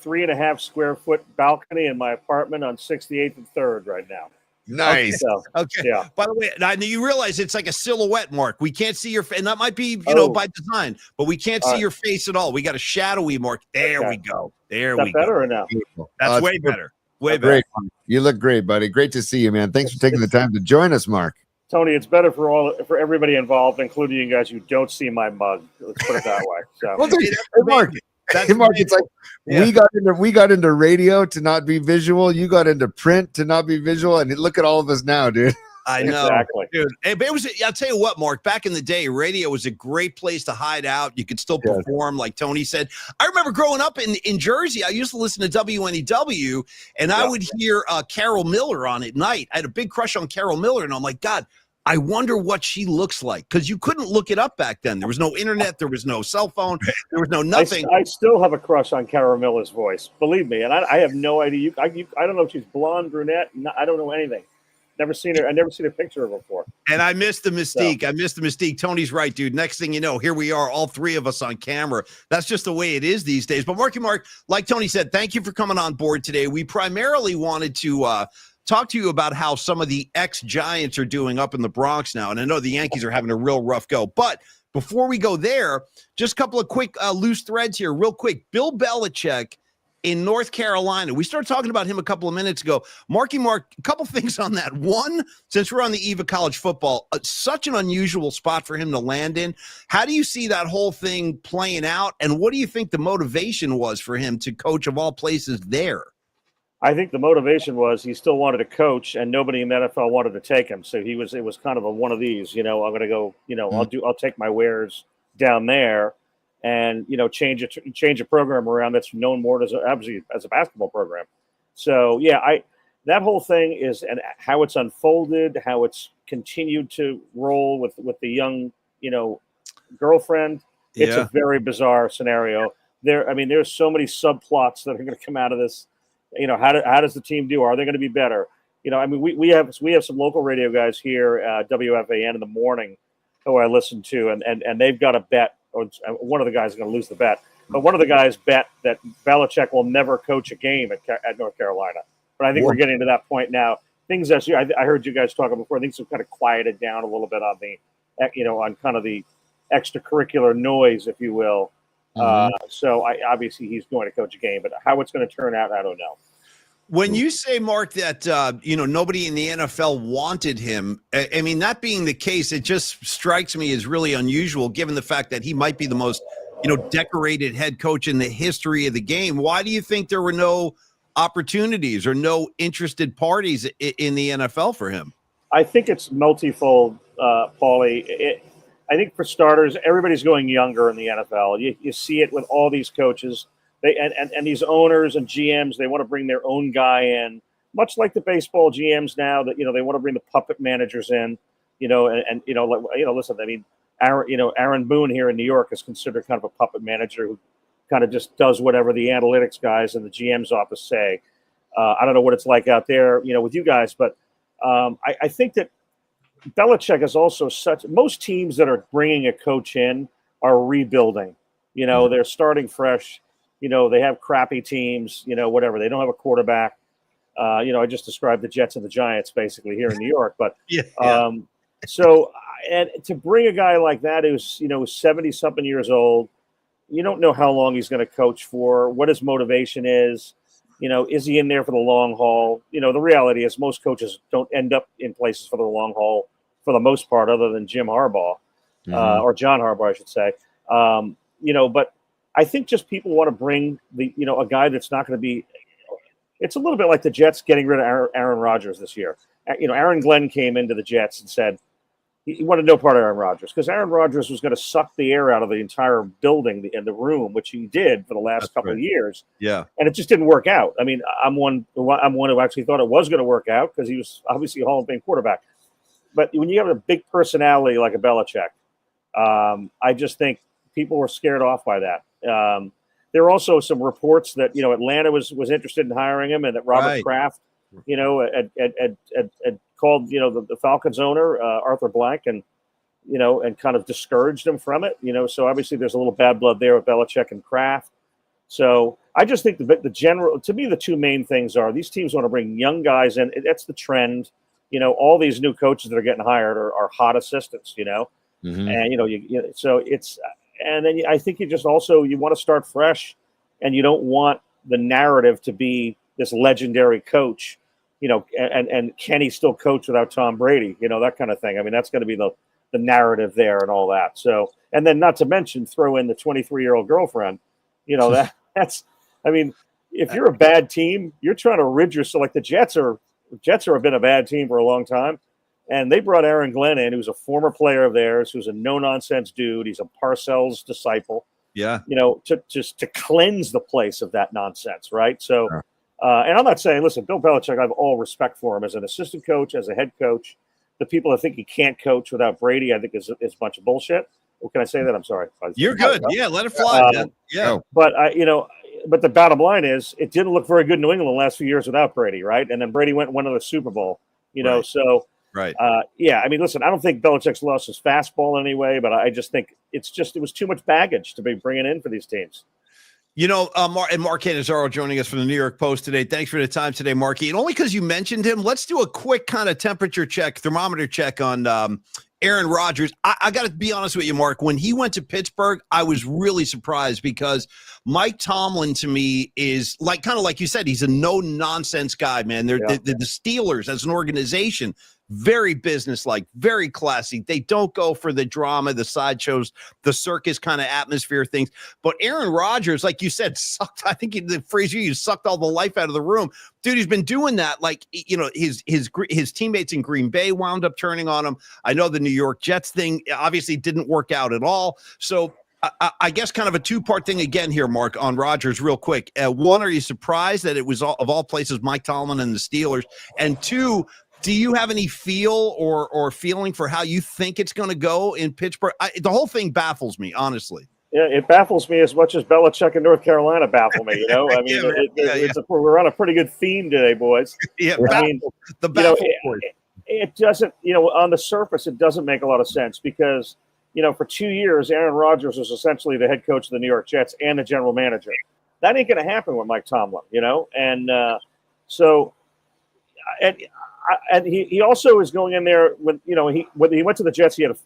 3.5 square foot balcony in my apartment on 68th and 3rd right now. Nice. Okay. Yeah. By the way, now you realize it's like a silhouette, Mark. We can't see your face, and that might be, by design, but we can't see your face at all. We got a shadowy Mark. There we go. There we go. Better or no? That's way better. Way better. Great. You look great, buddy. Great to see you, man. Thanks for taking the time to join us, Mark. Tony, it's better for everybody involved, including you guys who don't see my mug. Let's put it that way. So, Mark. That's Mark, it's like Yeah. we got into radio to not be visual. You got into print to not be visual, and look at all of us now, dude. I know, Exactly. dude. But it was. I'll tell you what, Mark. Back in the day, radio was a great place to hide out. You could still perform, like Tony said. I remember growing up in Jersey. I used to listen to WNEW, and I would hear Carol Miller on at night. I had a big crush on Carol Miller, and I'm like, God, I wonder what she looks like, because you couldn't look it up back then. There was no internet. There was no cell phone. There was no nothing. I still have a crush on Cara Miller's voice. Believe me, and I have no idea. I don't know if she's blonde, brunette. I don't know anything. Never seen her. I never seen a picture of her before. And I missed the mystique. I missed the mystique. Tony's right, dude. Next thing you know, here we are, all three of us on camera. That's just the way it is these days. But Mark, like Tony said, thank you for coming on board today. We primarily wanted to talk to you about how some of the ex-Giants are doing up in the Bronx now. And I know the Yankees are having a real rough go. But before we go there, just a couple of quick loose threads here real quick. Bill Belichick in North Carolina. We started talking about him a couple of minutes ago. Mark, a couple things on that. One, since we're on the eve of college football, such an unusual spot for him to land in. How do you see that whole thing playing out? And what do you think the motivation was for him to coach, of all places, there? I think the motivation was he still wanted to coach, and nobody in the NFL wanted to take him. So it was kind of one of these, I'm going to go, I'll take my wares down there and, change a program around that's known more as a basketball program. So, that whole thing is, and how it's unfolded, how it's continued to roll with the young, girlfriend. It's a very bizarre scenario. There's so many subplots that are going to come out of this. How does the team do? Are they going to be better? We have some local radio guys here, WFAN in the morning, who I listen to, and they've got a bet. Or one of the guys is going to lose the bet, but one of the guys bet that Belichick will never coach a game at North Carolina. But I think we're getting to that point now. Things I heard you guys talking before. Things have kind of quieted down a little bit on on kind of the extracurricular noise, if you will. So obviously he's going to coach a game, but how it's going to turn out, I don't know. When you say, Mark, that nobody in the NFL wanted him, that being the case, it just strikes me as really unusual, given the fact that he might be the most decorated head coach in the history of the game. Why do you think there were no opportunities or no interested parties in the NFL for him? I think it's multifold, Paulie. I think for starters, everybody's going younger in the NFL. You see it with all these coaches. And these owners and GMs, they want to bring their own guy in, much like the baseball GMs now that, they want to bring the puppet managers in, listen, Aaron Boone here in New York is considered kind of a puppet manager who kind of just does whatever the analytics guys in the GM's office say. I don't know what it's like out there, with you guys, but I think that Belichick is also most teams that are bringing a coach in are rebuilding, they're starting fresh. They have crappy teams, whatever. They don't have a quarterback. I just described the Jets and the Giants basically here in New York. But so, and to bring a guy like that who's, 70-something years old, you don't know how long he's going to coach for, what his motivation is. Is he in there for the long haul? The reality is most coaches don't end up in places for the long haul for the most part, other than Jim Harbaugh or John Harbaugh, I should say. But I think just people want to bring a guy that's not going to be. It's a little bit like the Jets getting rid of Aaron Rodgers this year. Aaron Glenn came into the Jets and said he wanted no part of Aaron Rodgers because Aaron Rodgers was going to suck the air out of the entire building and the room, which he did for the last couple of years. Yeah, and it just didn't work out. I'm one who actually thought it was going to work out because he was obviously a Hall of Fame quarterback. But when you have a big personality like a Belichick, I just think people were scared off by that. There are also some reports that Atlanta was interested in hiring him, and that Robert Kraft, had called the Falcons owner Arthur Blank, and and kind of discouraged him from it. So obviously there's a little bad blood there with Belichick and Kraft. So I just think the general, to me, the two main things are these teams want to bring young guys in. That's the trend. All these new coaches that are getting hired are hot assistants. And so it's. And then I think you want to start fresh, and you don't want the narrative to be this legendary coach, and can he still coach without Tom Brady, that kind of thing. That's going to be the narrative there and all that. So, and then not to mention throw in the 23-year-old girlfriend, That's. I mean, if you're a bad team, you're trying to rid yourself. Like the Jets have been a bad team for a long time, and they brought Aaron Glenn in, who's a former player of theirs, who's a no-nonsense dude. He's a Parcells disciple. Yeah. To cleanse the place of that nonsense, right? So, and I'm not saying, listen, Bill Belichick, I have all respect for him as an assistant coach, as a head coach. The people that think he can't coach without Brady, I think is a bunch of bullshit. Well, can I say that? I'm sorry. You're good. Yeah, let it fly. Yeah. But but the bottom line is, it didn't look very good in New England the last few years without Brady, right? And then Brady went and won another Super Bowl, Right. So right. I mean, listen, I don't think Belichick's lost his fastball in any way, but I just think it was too much baggage to be bringing in for these teams. Mark Cannizarro joining us from the New York Post today. Thanks for the time today, Marky. And only because you mentioned him, let's do a quick kind of thermometer check on Aaron Rodgers. I got to be honest with you, Mark. When he went to Pittsburgh, I was really surprised because Mike Tomlin, to me, is kind of like you said, he's a no-nonsense guy, man. The Steelers, as an organization, very businesslike, very classy. They don't go for the drama, the sideshows, the circus kind of atmosphere things. But Aaron Rodgers, like you said, sucked. I think the phrase you used, sucked all the life out of the room. Dude, he's been doing that. Like, his teammates in Green Bay wound up turning on him. I know the New York Jets thing obviously didn't work out at all. So I guess kind of a two-part thing again here, Mark, on Rodgers real quick. One, are you surprised that it was of all places Mike Tomlin and the Steelers? And two, do you have any feel or feeling for how you think it's going to go in Pittsburgh? The whole thing baffles me, honestly. Yeah, it baffles me as much as Belichick in North Carolina baffle me. I mean, we're on a pretty good theme today, boys. Yeah, I mean, the baffle it doesn't. On the surface, it doesn't make a lot of sense because for 2 years, Aaron Rodgers was essentially the head coach of the New York Jets and the general manager. That ain't going to happen with Mike Tomlin, and so. And he also is going in there when he went to the Jets, he had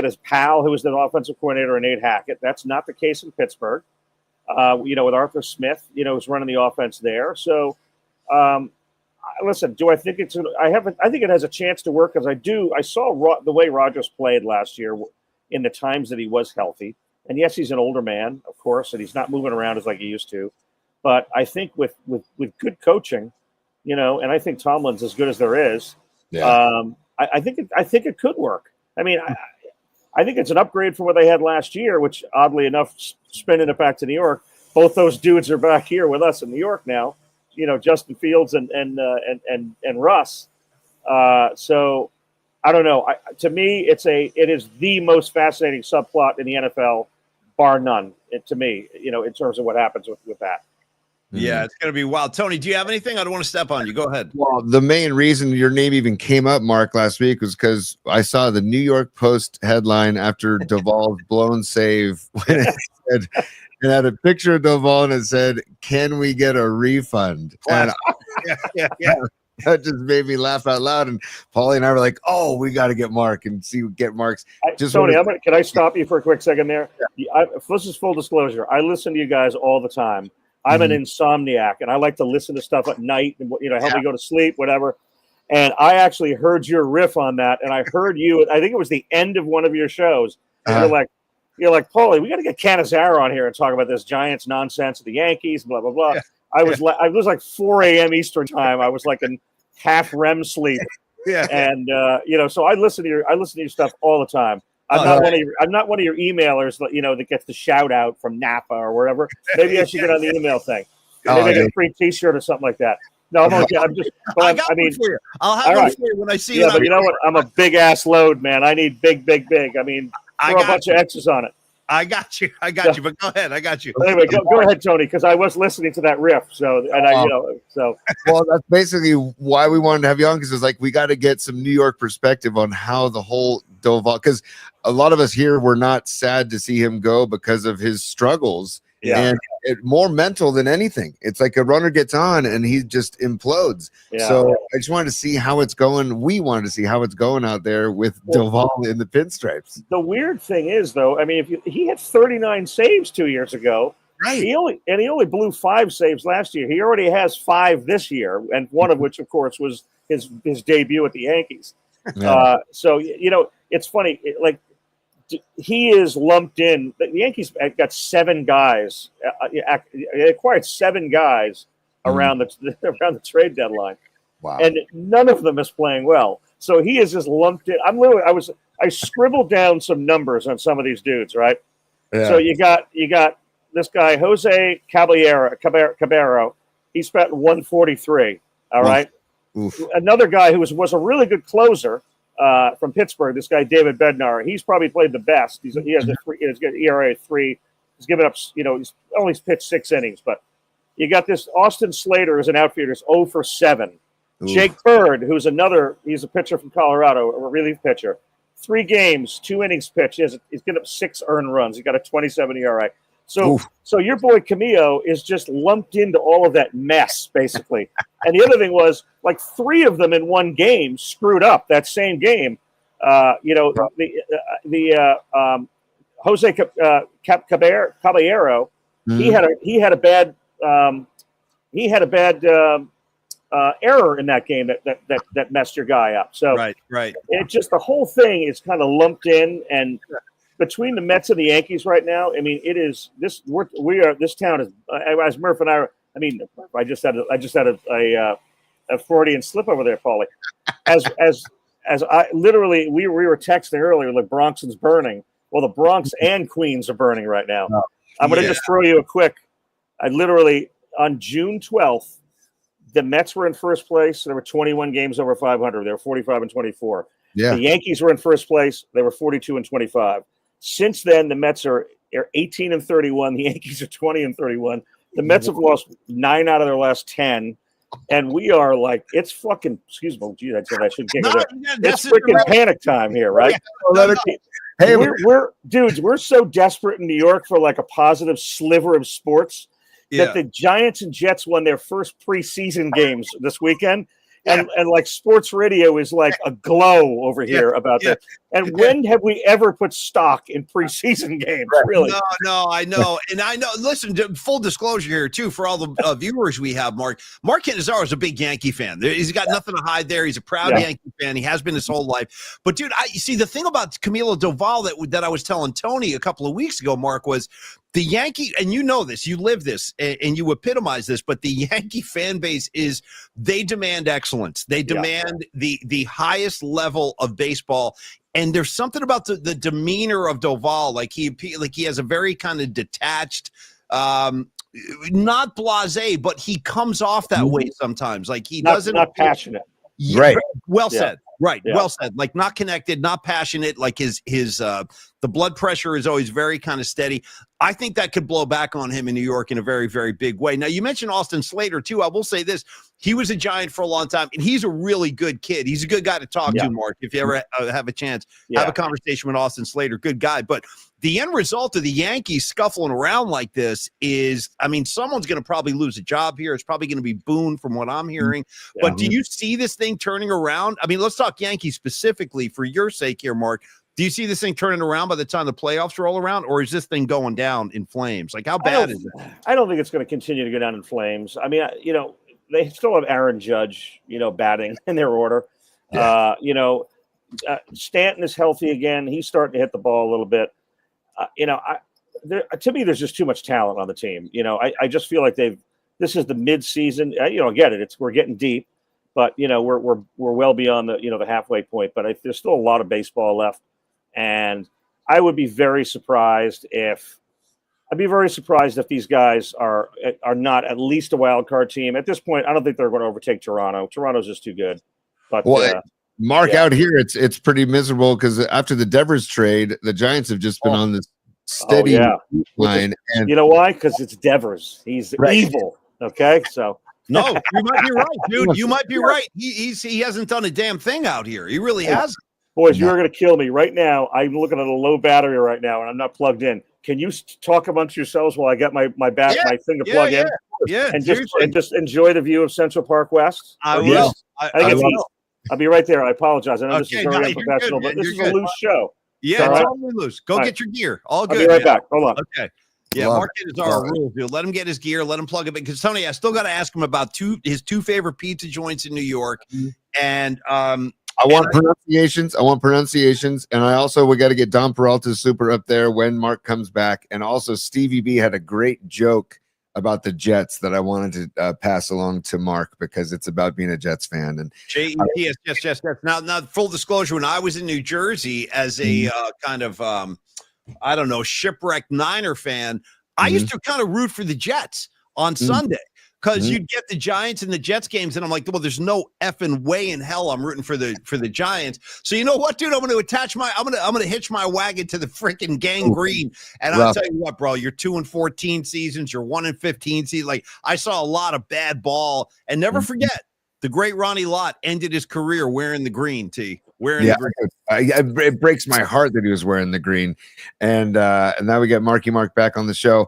his pal who was the offensive coordinator, Nate Hackett. That's not the case in Pittsburgh. With Arthur Smith, who's running the offense there. So, listen, do I think I think it has a chance to work because I saw the way Rodgers played last year in the times that he was healthy. And yes, he's an older man, of course, and he's not moving around as like he used to. But I think with good coaching, and I think Tomlin's as good as there is. Yeah. I think it could work. I mean, I think it's an upgrade from what they had last year, which oddly enough, spinning it back to New York, both those dudes are back here with us in New York now. Justin Fields and Russ. So I don't know. To me, it is the most fascinating subplot in the NFL, bar none. To me, in terms of what happens with that. Yeah, it's going to be wild. Tony, do you have anything? I don't want to step on you. Go ahead. Well, the main reason your name even came up, Mark, last week was because I saw the New York Post headline after Duvall's blown save when it had a picture of Duvall and it said, "Can we get a refund?" And that just made me laugh out loud. And Paulie and I were like, "Oh, we got to get Mark and get Mark's." Tony, can I stop you for a quick second there? Yeah. This is full disclosure. I listen to you guys all the time. I'm an insomniac, and I like to listen to stuff at night and help me go to sleep, whatever. And I actually heard your riff on that, and I heard you. I think it was the end of one of your shows. You're like, Paulie, we got to get Cannizarro on here and talk about this Giants nonsense of the Yankees, blah blah blah. Yeah. I was like 4 a.m. Eastern time. I was like in half REM sleep. Yeah, and so I listen to your stuff all the time. I'm not one of your emailers, that gets the shout out from Napa or wherever. Maybe I should get on the email thing. Maybe I get a free T-shirt or something like that. No, I'm okay. I'm just. I'll have one for you when I see you. Yeah, but you know what? I'm a big ass load, man. I need big. I mean, throw a bunch of X's on it. I got you. But go ahead. I got you. Anyway, go ahead, Tony, because I was listening to that riff. So, Well, that's basically why we wanted to have you on, because it's like we got to get some New York perspective on how the whole Duvall, because a lot of us here were not sad to see him go because of his struggles. Yeah. And more mental than anything. It's like a runner gets on and he just implodes. Yeah. So I just wanted to see how it's going. We wanted to see how it's going out there with Duvall in the pinstripes. The weird thing is, though, I mean, he had 39 saves 2 years ago. Right. He only blew 5 saves last year. He already has 5 this year, and one of which, of course, was his debut at the Yankees. Yeah. So it's funny. he is lumped in. The Yankees got 7 guys. They acquired 7 guys around the trade deadline. Wow. And none of them is playing well. So he is just lumped in. I scribbled down some numbers on some of these dudes, right? Yeah. So you got this guy, Jose Caballero. He's batting 143. All right. Oof. Another guy who was a really good closer from Pittsburgh, this guy David Bednar. He's probably played the best. He has he's got ERA of 3. He's given up, he's only pitched 6 innings. But you got this Austin Slater as an outfielder, is 0 for 7. Oof. Jake Bird, he's a pitcher from Colorado, a relief pitcher. 3 games, 2 innings pitched. He's given up 6 earned runs. He got a 27 ERA. So your boy Camillo is just lumped into all of that mess, basically. And the other thing was, like, 3 of them in one game screwed up that same game. Jose Caballero, he had a bad error in that game that messed your guy up. So right. It just, the whole thing is kind of lumped in, and between the Mets and the Yankees right now, I mean, it is this. This town is, as Murph and I just had a Freudian slip over there, Paulie. As I literally, we were texting earlier, like Bronx is burning. Well, the Bronx and Queens are burning right now. I'm going to just throw you a quick. I literally, on June 12th, the Mets were in first place. There were 21 games over 500. They were 45 and 24. Yeah. The Yankees were in first place. They were 42 and 25. Since then, the Mets are 18 and 31. The Yankees are 20 and 31. The Mets have lost 9 out of their last 10. And we are like, it's fucking, excuse me, geez, I said I shouldn't get it. It's freaking panic time here, right? Hey, we're dudes, we're so desperate in New York for like a positive sliver of sports that the Giants and Jets won their first preseason games this weekend. And like sports radio is like a glow over here about that. And when have we ever put stock in preseason games? Really? No, I know. And I know, listen, full disclosure here, too, for all the viewers we have, Mark Cannizarro is a big Yankee fan. He's got nothing to hide there. He's a proud Yankee fan. He has been his whole life. But, dude, you see, the thing about Camilo Doval that I was telling Tony a couple of weeks ago, Mark, was the Yankee, and you know this, you live this, and you epitomize this, but the Yankee fan base is, they demand excellence. They demand the highest level of baseball. And there's something about the demeanor of Doval, like he has a very kind of detached, not blasé, but he comes off that way sometimes. Like he doesn't not passionate. Right. Well said. Right. Yeah. Well said. Like not connected, not passionate. Like his the blood pressure is always very kind of steady. I think that could blow back on him in New York in a very, very big way. Now, you mentioned Austin Slater, too. I will say this. He was a Giant for a long time, and he's a really good kid. He's a good guy to talk to, Mark, if you ever have a chance. Have a conversation with Austin Slater. Good guy. But the end result of the Yankees scuffling around like this is, I mean, someone's going to probably lose a job here. It's probably going to be Boone from what I'm hearing. Yeah. But do you see this thing turning around? I mean, let's talk Yankees specifically for your sake here, Mark. Do you see this thing turning around by the time the playoffs roll around, or is this thing going down in flames? Like, how bad is it? I don't think it's going to continue to go down in flames. I mean, they still have Aaron Judge, batting in their order. Yeah. Stanton is healthy again. He's starting to hit the ball a little bit. To me, there's just too much talent on the team. I just feel like this is the mid-season. I get it. We're getting deep, but we're well beyond the halfway point. But there's still a lot of baseball left. And I would be very surprised if these guys are not at least a wild card team. At this point, I don't think they're going to overtake Toronto. Toronto's just too good. But Mark, out here, it's pretty miserable because after the Devers trade, the Giants have just been on this steady line. And you know why? Because it's Devers. He's evil. Okay, so. No, you might be right, dude. You might be right. He hasn't done a damn thing out here. He really hasn't. Boys, you're going to kill me right now. I'm looking at a low battery right now, and I'm not plugged in. Can you talk amongst yourselves while I get my thing to plug in? Yeah, and just enjoy the view of Central Park West. I will. I'll be right there. I apologize. I know this is very unprofessional, but this is a loose show. Yeah, it's totally loose. Go get your gear. All good. I'll be right back. Hold on. Okay. Yeah, Mark Cannizarro rules, dude. Let him get his gear. Let him plug it in. Because Tony, I still got to ask him about his two favorite pizza joints in New York, and I want pronunciations. I want pronunciations. And we got to get Don Peralta's super up there when Mark comes back. And also Stevie B had a great joke about the Jets that I wanted to pass along to Mark because it's about being a Jets fan. And yes. Now, full disclosure, when I was in New Jersey as a kind of, I don't know, shipwrecked Niner fan, I used to kind of root for the Jets on Sunday. Because you'd get the Giants and the Jets games, and I'm like, well, there's no effing way in hell I'm rooting for the Giants. So you know what, dude? I'm gonna hitch my wagon to the freaking gangrene. And I'll tell you what, bro, you're 2-14 seasons, you're 1-15 seasons. Like I saw a lot of bad ball, and never forget the great Ronnie Lott ended his career wearing the green. The green. It breaks my heart that he was wearing the green, and now we got Marky Mark back on the show.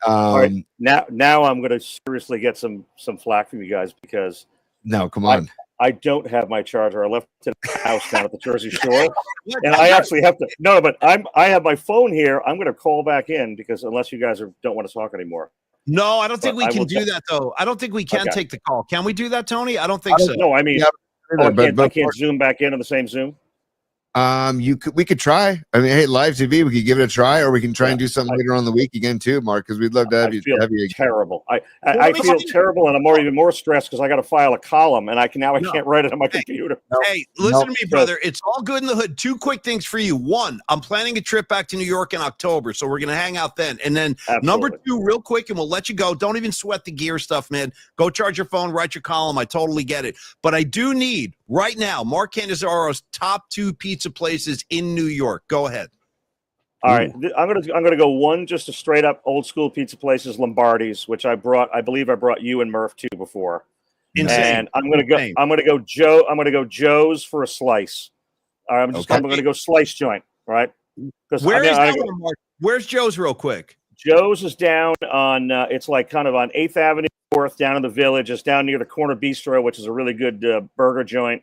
All right, now I'm going to seriously get some flack from you guys because come on. I don't have my charger. I left it at the house down at the Jersey Shore, and I actually have to. No, but I have my phone here. I'm going to call back in because unless you guys don't want to talk anymore. No, I don't think we can do that though. I don't think we can take the call. Can we do that, Tony? I don't think so. No, I mean, I can't zoom back in on the same Zoom. We could try. I mean, hey, live TV, we could give it a try, or we can try and do something later on the week again too, Mark, because we'd love to have you. Terrible. I feel terrible, and I'm even more stressed because I got to file a column, and I can't write it on my computer. Hey, listen to me, brother. It's all good in the hood. Two quick things for you. One, I'm planning a trip back to New York in October, so we're gonna hang out then. And then number two, real quick, and we'll let you go. Don't even sweat the gear stuff, man. Go charge your phone, write your column. I totally get it, but I do need right now Mark Cannizarro's top 2 pizza places in New York. Go ahead. All right, I'm gonna go one just a straight up old school pizza places, Lombardi's, which I believe I brought you and Murph to before. Insane. And I'm gonna go Joe's for a slice. All right, I'm gonna go slice joint, right? Where's Joe's real quick? Joe's is down on it's like kind of on 8th Avenue North, down in the Village. It's down near the Corner Bistro, which is a really good burger joint.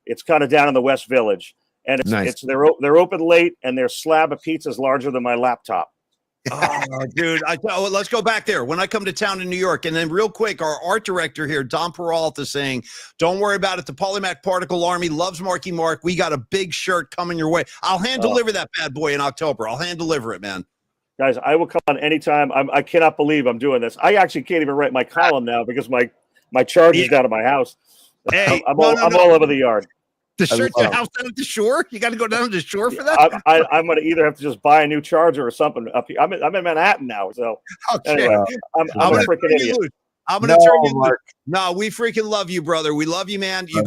It's kind of down in the West Village. And they're open late, and their slab of pizza is larger than my laptop. Oh, dude! Let's go back there when I come to town in New York. And then, real quick, our art director here, Don Peralta, saying, "Don't worry about it. The Polymath Particle Army loves Marky Mark. We got a big shirt coming your way. I'll hand deliver that bad boy in October. I'll hand deliver it, man." Guys, I will come on anytime. I cannot believe I'm doing this. I actually can't even write my column now because my charger's down at my house. Hey, I'm all over the yard. The shirt's your house down at the shore? You got to go down to the shore for that? I'm going to either have to just buy a new charger or something up here. I'm in Manhattan now, so anyway, I'm a freaking idiot. I'm going to turn you loose. No, we freaking love you, brother. We love you, man. You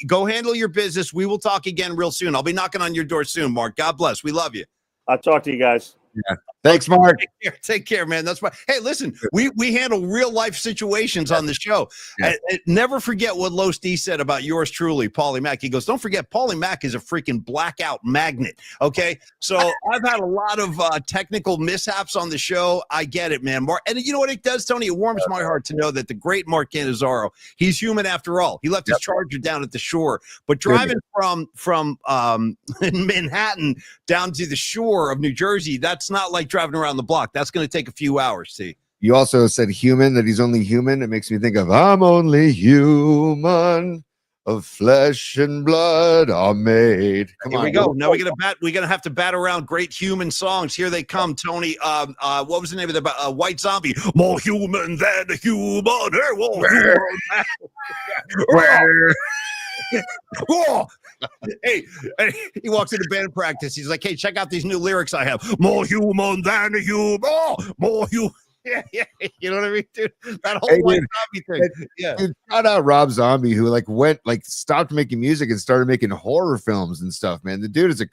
go handle your business. We will talk again real soon. I'll be knocking on your door soon, Mark. God bless. We love you. I'll talk to you guys. Yeah. Thanks, Mark. Take care, man. That's why. Hey, listen, we handle real life situations on the show. Yeah. And never forget what Los D said about yours truly, Paulie Mack. He goes, don't forget, Paulie Mack is a freaking blackout magnet. Okay, so I've had a lot of technical mishaps on the show. I get it, man. Mark, and you know what it does, Tony? It warms my heart to know that the great Mark Cannizarro, he's human after all. He left his charger down at the shore, but driving from Manhattan down to the shore of New Jersey, that's not like driving around the block. That's going to take a few hours. See, you also said human, that he's only human. It makes me think of I'm only human, of flesh and blood are made. Here we go. Now we're gonna have to bat around great human songs. Here they come, Tony. What was the name of the White Zombie? More human than a human. Hey, he walks into band practice. He's like, "Hey, check out these new lyrics I have. More human than a human. More human." Yeah, you know what I mean, dude? That whole White Zombie thing. Yeah. Dude, shout out Rob Zombie, who stopped making music and started making horror films and stuff, man. The dude is a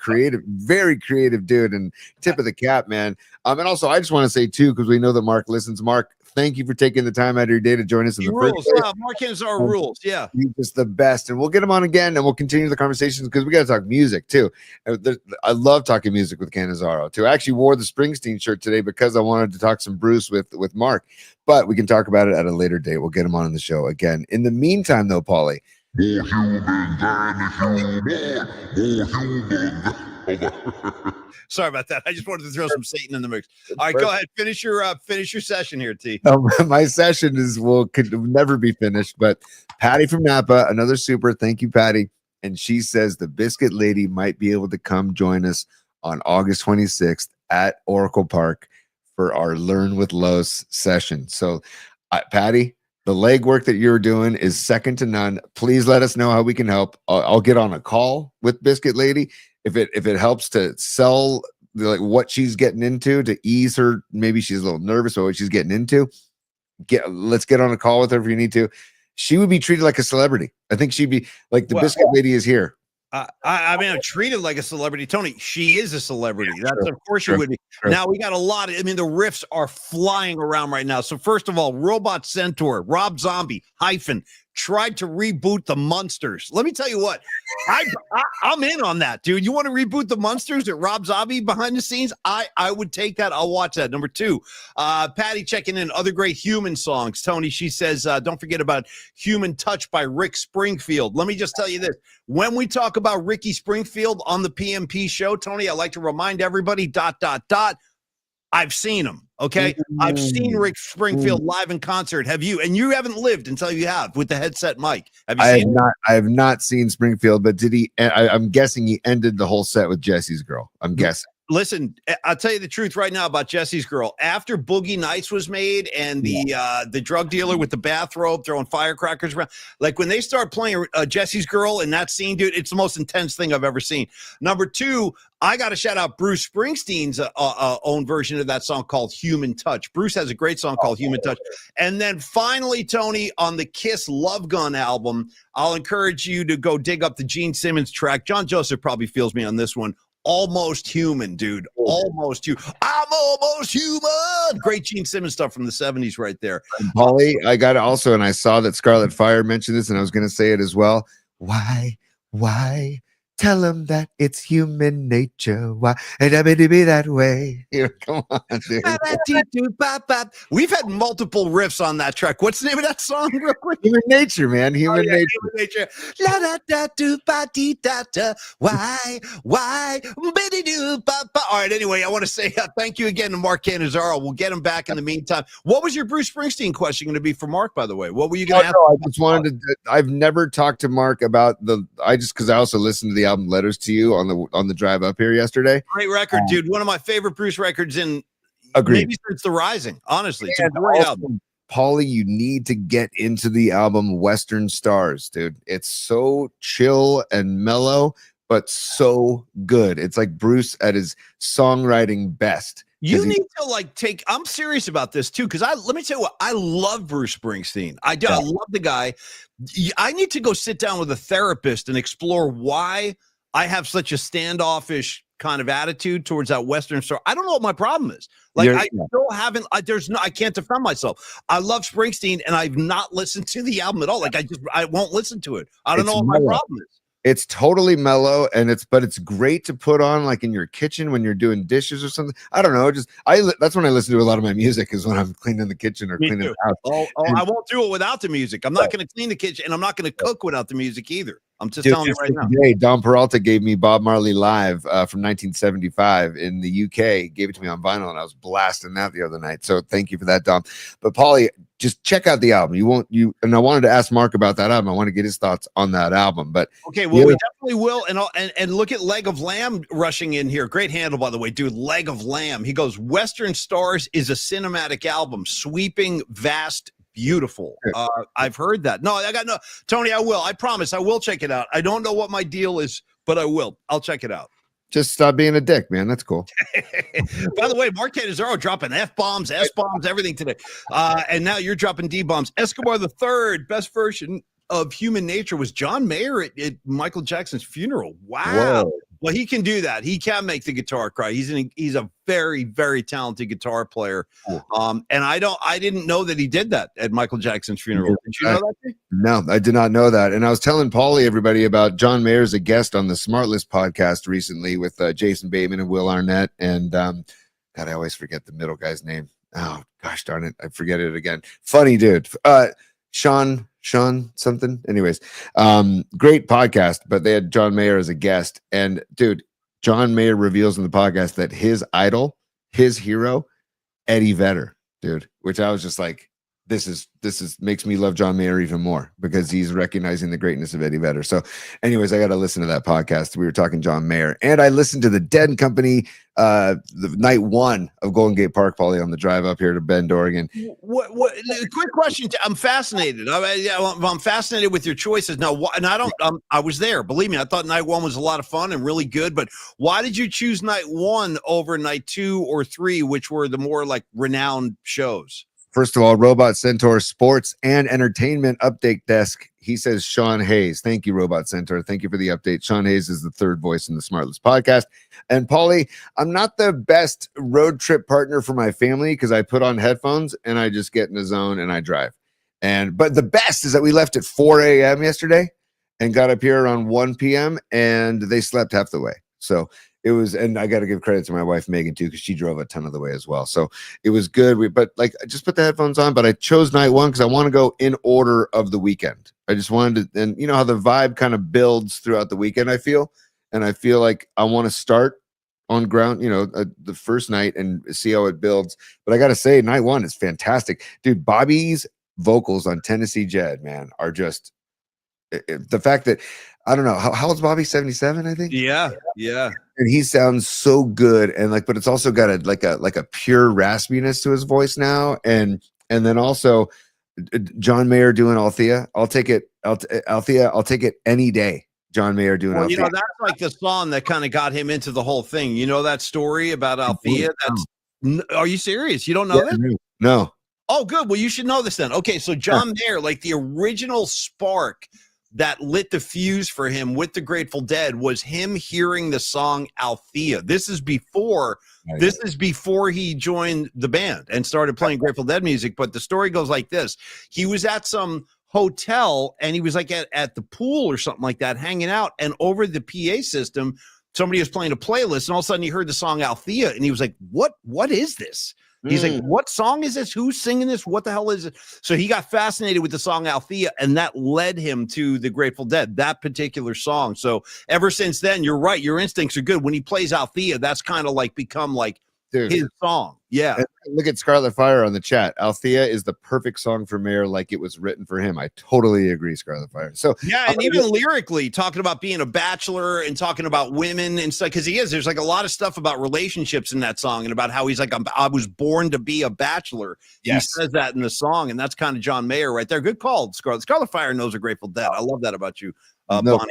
very creative dude, and tip of the cap, man. And also, I just want to say too, because we know that Mark listens. Mark, thank you for taking the time out of your day to join us in the first place. Mark Cannizarro rules. Yeah, he's just the best, and we'll get him on again, and we'll continue the conversations because we got to talk music too. I love talking music with Cannizarro too. I actually wore the Springsteen shirt today because I wanted to talk some Bruce with Mark, but we can talk about it at a later date. We'll get him on the show again. In the meantime, though, Paulie. More human than human. Sorry about that. I just wanted to throw some Satan in the mix. All right, go ahead. Finish your session here, T. My session could never be finished. But Patty from Napa, another super. Thank you, Patty. and she says the Biscuit Lady might be able to come join us on August 26th at Oracle Park for our Learn with Los session. So, Patty, the legwork that you're doing is second to none. Please let us know how we can help. I'll get on a call with Biscuit Lady if it helps to sell what she's getting into to ease her. Maybe she's a little nervous about what she's getting into. Let's get on a call with her if you need to. She would be treated like a celebrity. I think she'd be like the Biscuit Lady is here. I mean, I'm treated like a celebrity, Tony. She is a celebrity. Yeah, That's sure, of course she would be. Sure. Now we got a lot of. I mean, the riffs are flying around right now. So first of all, Robot Centaur, Rob Zombie, tried to reboot the Munsters. Let me tell you what, I'm in on that, dude. You want to reboot the Munsters at Rob Zombie behind the scenes? I would take that. I'll watch that. Number 2, Patty checking in. Other great Human songs. Tony, she says, don't forget about Human Touch by Rick Springfield. Let me just tell you this. When we talk about Ricky Springfield on the PMP show, Tony, I like to remind everybody, ... I've seen him. Okay. I've seen Rick Springfield live in concert. Have you? And you haven't lived until you have with the headset mic. Have you seen him? I have not seen Springfield, but did he? I'm guessing he ended the whole set with Jesse's Girl. I'm guessing. Listen, I'll tell you the truth right now about Jesse's Girl. After Boogie Nights was made and the drug dealer with the bathrobe throwing firecrackers around, like when they start playing Jesse's Girl in that scene, dude, it's the most intense thing I've ever seen. Number 2, I got to shout out Bruce Springsteen's own version of that song called Human Touch. Bruce has a great song called Human Touch. And then finally, Tony, on the Kiss Love Gun album, I'll encourage you to go dig up the Gene Simmons track. John Joseph probably feels me on this one. Almost Human, dude. Almost you. I'm almost human. Great Gene Simmons stuff from the 70s right there. Paulie, I got it also, and I saw that Scarlet Fire mentioned this, and I was going to say it as well. Why? Tell them that it's human nature. Why it be that way? Come on, dude. We've had multiple riffs on that track. What's the name of that song, real quick? Human nature, man. Human nature. La da da do ba dee da da. Why? Biddy do ba ba. All right. Anyway, I want to say thank you again to Mark Cannizarro. We'll get him back in the meantime. What was your Bruce Springsteen question going to be for Mark? By the way, what were you going to ask? I just wanted to. I've never talked to Mark about because I also listened to the album Letters to You on the drive up here yesterday. Great record, dude. One of my favorite Bruce records in maybe since The Rising. Honestly, it's a great album. Paulie, you need to get into the album Western Stars, dude. It's so chill and mellow, but so good. It's like Bruce at his songwriting best. You need to I'm serious about this too, because let me tell you what, I love Bruce Springsteen. I do. I love the guy. I need to go sit down with a therapist and explore why I have such a standoffish kind of attitude towards that Western Star. I don't know what my problem is. I still haven't. I can't defend myself. I love Springsteen, and I've not listened to the album at all. I won't listen to it. I don't know what my problem is. It's totally mellow, but it's great to put on like in your kitchen when you're doing dishes or something. I don't know. That's when I listen to a lot of my music, is when I'm cleaning the kitchen or cleaning the house. I won't do it without the music. I'm not going to clean the kitchen, and I'm not going to cook without the music either. I'm just telling you right now. Today, Don Peralta gave me Bob Marley Live from 1975 in the UK. Gave it to me on vinyl, and I was blasting that the other night. So thank you for that, Dom. But Paulie, just check out the album. And I wanted to ask Mark about that album. I want to get his thoughts on that album. But okay, well, we definitely will. And look at Leg of Lamb rushing in here. Great handle, by the way, dude. Leg of Lamb. He goes, Western Stars is a cinematic album, sweeping, vast, beautiful. I've heard that. No, Tony, I will. I promise I will check it out. I don't know what my deal is, but I will. I'll check it out. Just stop being a dick, man. That's cool. By the way, Mark Cannizarro dropping F-bombs, S-bombs, everything today. And now you're dropping D-bombs. Escobar the Third, best version of Human Nature was John Mayer at Michael Jackson's funeral. Wow. Whoa. Well, he can do that. He can make the guitar cry. He's a very, very talented guitar player. And I didn't know that he did that at Michael Jackson's funeral. Did you know that? No, I did not know that. And I was telling Paulie, everybody, about John Mayer as a guest on the Smart List podcast recently with Jason Bateman and Will Arnett. And God, I always forget the middle guy's name. Oh, gosh darn it. I forget it again. Funny dude. Sean something. Anyways, great podcast, but they had John Mayer as a guest. And dude, John Mayer reveals in the podcast that his idol, his hero, Eddie Vedder, dude, which I was just like, this is makes me love John Mayer even more because he's recognizing the greatness of Eddie Vedder. So anyways, I got to listen to that podcast. We were talking John Mayer, and I listened to the Dead Company the night one of Golden Gate Park, Paulie, on the drive up here to Bend, Oregon. What quick question. I'm fascinated. I'm fascinated with your choices. Now, and I was there. Believe me, I thought night one was a lot of fun and really good, but why did you choose night one over night 2 or 3, which were the more like renowned shows? First of all, Robot Centaur Sports and Entertainment Update Desk. He says Sean Hayes. Thank you, Robot Centaur. Thank you for the update. Sean Hayes is the third voice in the Smartless podcast. And Paulie, I'm not the best road trip partner for my family because I put on headphones and I just get in the zone and I drive. But the best is that we left at 4 a.m. yesterday and got up here around 1 p.m. and they slept half the way. So it was, and I got to give credit to my wife, Megan, too, because she drove a ton of the way as well. So it was good. But I just put the headphones on, but I chose night one because I want to go in order of the weekend. I just wanted to, and you know how the vibe kind of builds throughout the weekend, I feel. And I feel like I want to start on ground, the first night and see how it builds. But I got to say, night one is fantastic. Dude, Bobby's vocals on Tennessee Jed, man, are just the fact that, I don't know, how old's Bobby? 77, I think. Yeah. And he sounds so good, and but it's also got a pure raspiness to his voice now, and then also John Mayer doing Althea. I'll take it, Althea. I'll take it any day. John Mayer doing Althea. That's like the song that kind of got him into the whole thing. You know that story about Althea? Are you serious? You don't know this? No. Oh, good. Well, you should know this then. Okay, so John Mayer, like the original spark that lit the fuse for him with the Grateful Dead was him hearing the song Althea. This is before he joined the band and started playing Grateful Dead music. But the story goes like this. He was at some hotel and he was like at the pool or something like that, hanging out, and over the PA system, somebody was playing a playlist, and all of a sudden he heard the song Althea, and he was like, what is this? He's like, what song is this? Who's singing this? What the hell is it? So he got fascinated with the song Althea, and that led him to the Grateful Dead, that particular song. So ever since then, you're right. Your instincts are good. When he plays Althea, that's kind of like become like his song. Yeah. And look at Scarlet Fire on the chat. Althea is the perfect song for Mayer, like it was written for him. I totally agree, Scarlet Fire. So yeah, and even lyrically, talking about being a bachelor and talking about women and stuff, because there's like a lot of stuff about relationships in that song and about how he's like, I was born to be a bachelor. Yes. He says that in the song, and that's kind of John Mayer right there. Good call, Scarlet. Scarlet Fire knows a Grateful Dead. I love that about you. No. All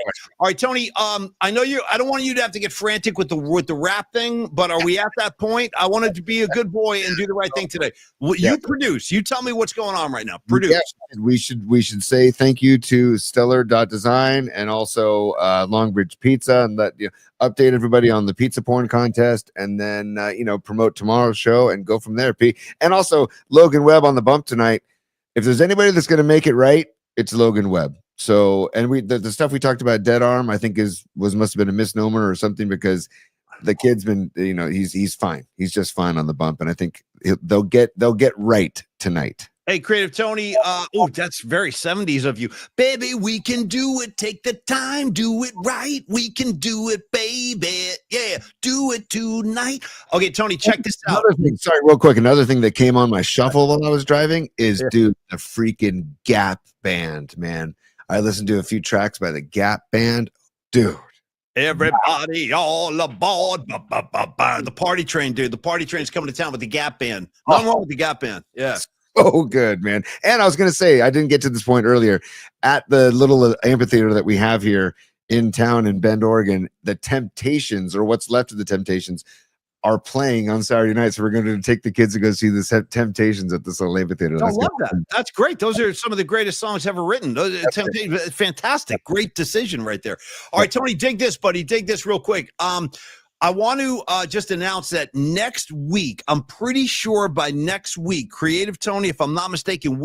right, Tony. I know I don't want you to have to get frantic with the rap thing, but are we at that point? I wanted to be a good boy and do the right thing today. You produce. You tell me what's going on right now. Produce. Yeah, we should say thank you to Stellar.design and also Longbridge Pizza, and update everybody on the pizza porn contest, and then promote tomorrow's show and go from there. P. And also Logan Webb on the bump tonight. If there's anybody that's going to make it right, it's Logan Webb. So, and the stuff we talked about, Dead Arm, I think must have been a misnomer or something, because the kid's been, he's fine. He's just fine on the bump, and I think they'll get right tonight. Hey, Creative Tony. That's very 70s of you. Baby, we can do it. Take the time. Do it right. We can do it, baby. Yeah, do it tonight. Okay, Tony, check this out. Real quick. Another thing that came on my shuffle while I was driving is, dude, the freaking Gap Band, man. I listened to a few tracks by the Gap Band. Dude. Everybody all aboard. The party train, dude. The party train's coming to town with the Gap Band. Nothing wrong with the Gap Band. Yeah. Oh, good, man. And I was going to say, I didn't get to this point earlier. At the little amphitheater that we have here in town in Bend, Oregon, the Temptations, or what's left of the Temptations, are playing on Saturday night. So we're going to take the kids to go see the Temptations at this little amphitheater. I love that. That's great. Those are some of the greatest songs ever written. Those Temptations, fantastic. Great decision right there. All right, Tony, dig this, buddy. Dig this real quick. I want to just announce that next week, I'm pretty sure by next week, Creative Tony, if I'm not mistaken,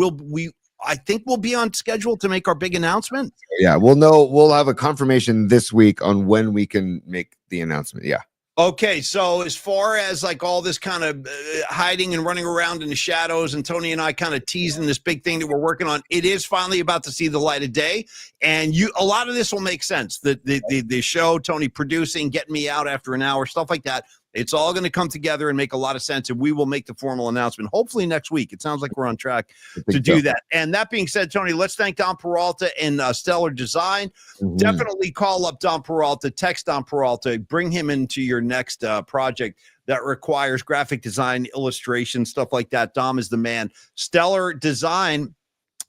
I think we'll be on schedule to make our big announcement. Yeah, we'll have a confirmation this week on when we can make the announcement. Yeah. Okay, so as far as like all this kind of hiding and running around in the shadows, and Tony and I kind of teasing this big thing that we're working on, it is finally about to see the light of day, and a lot of this will make sense. The show, Tony producing, getting me out after an hour, stuff like that. It's all going to come together and make a lot of sense, and we will make the formal announcement hopefully next week. It sounds like we're on track to do that. And that being said, Tony, let's thank Don Peralta and Stellar Design. Definitely call up Don Peralta, text Don Peralta, bring him into your next project that requires graphic design, illustration, stuff like that. Dom is the man. Stellar Design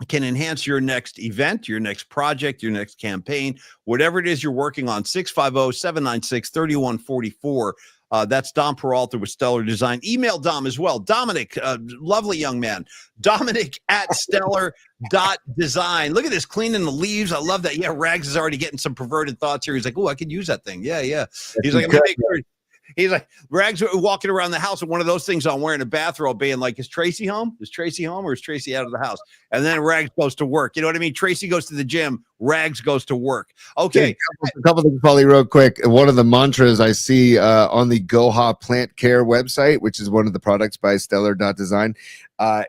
can enhance your next event, your next project, your next campaign, whatever it is you're working on. 650-796-3144. That's Dom Peralta with Stellar Design. Email Dom as well. Dominic, lovely young man. Dominic at stellar.design. Look at this, cleaning the leaves. I love that. Yeah, Rags is already getting some perverted thoughts here. He's like, oh, I could use that thing. Yeah. He's like, I'm gonna make sure. He's like, Rags walking around the house with one of those things on, wearing a bathrobe, being like, is Tracy home? Is Tracy home, or is Tracy out of the house? And then Rags goes to work. You know what I mean? Tracy goes to the gym. Rags goes to work. Okay. A couple things, Paulie, real quick. One of the mantras I see on the Goha Plant Care website, which is one of the products by Stellar.design,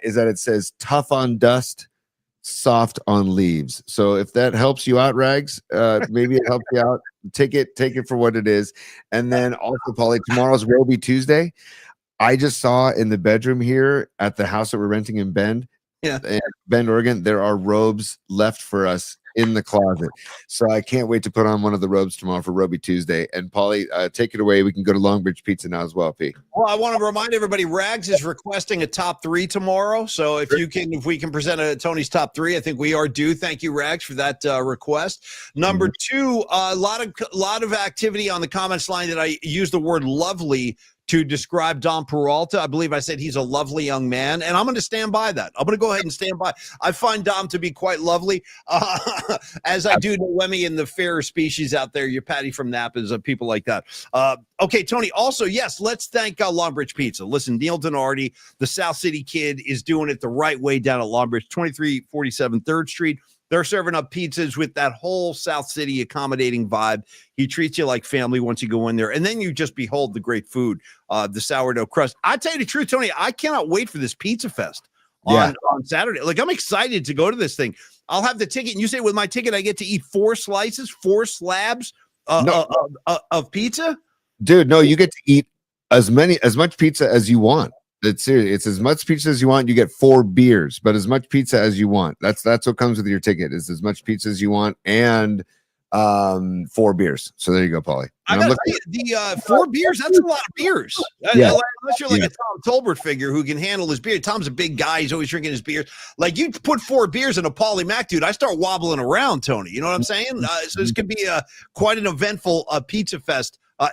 is that it says tough on dust, soft on leaves. So if that helps you out, Rags, maybe it helps you out. Take it for what it is. And then also, Paulie, tomorrow's Roby Tuesday. I just saw in the bedroom here at the house that we're renting in Bend, Oregon, there are robes left for us in the closet. So I can't wait to put on one of the robes tomorrow for Roby Tuesday. And Paulie, take it away. We can go to Longbridge Pizza now as well, P. Well, I want to remind everybody, Rags is requesting a top 3 tomorrow. So if we can present Tony's top 3, I think we are due. Thank you, Rags, for that request. Number 2, a lot of activity on the comments line that I use the word lovely to describe Don Peralta. I believe I said he's a lovely young man, and I'm going to stand by that. I'm going to go ahead and stand by. I find Dom to be quite lovely, as I do Noemi and the fairer species out there, your Patty from Napa's, people like that. Okay, Tony, also, yes, let's thank Longbridge Pizza. Listen, Neil Denardi, the South City kid, is doing it the right way down at Longbridge, 2347 3rd Street. They're serving up pizzas with that whole South City accommodating vibe. He treats you like family once you go in there. And then you just behold the great food, the sourdough crust. I tell you the truth, Tony, I cannot wait for this Pizza Fest on Saturday. Like, I'm excited to go to this thing. I'll have the ticket. And you say with my ticket, I get to eat 4 slabs of pizza? Dude, no, you get to eat as much pizza as you want. It's serious. It's as much pizza as you want. You get 4 beers, but as much pizza as you want. That's what comes with your ticket, is as much pizza as you want and 4 beers. So there you go, Paulie. I got the 4 beers. That's a lot of beers. Unless you're like a Tom Tolbert figure who can handle his beer. Tom's a big guy. He's always drinking his beers. Like, you put 4 beers in a Paulie Mac, dude, I start wobbling around, Tony. You know what I'm saying? So this could be quite an eventful Pizza Fest. I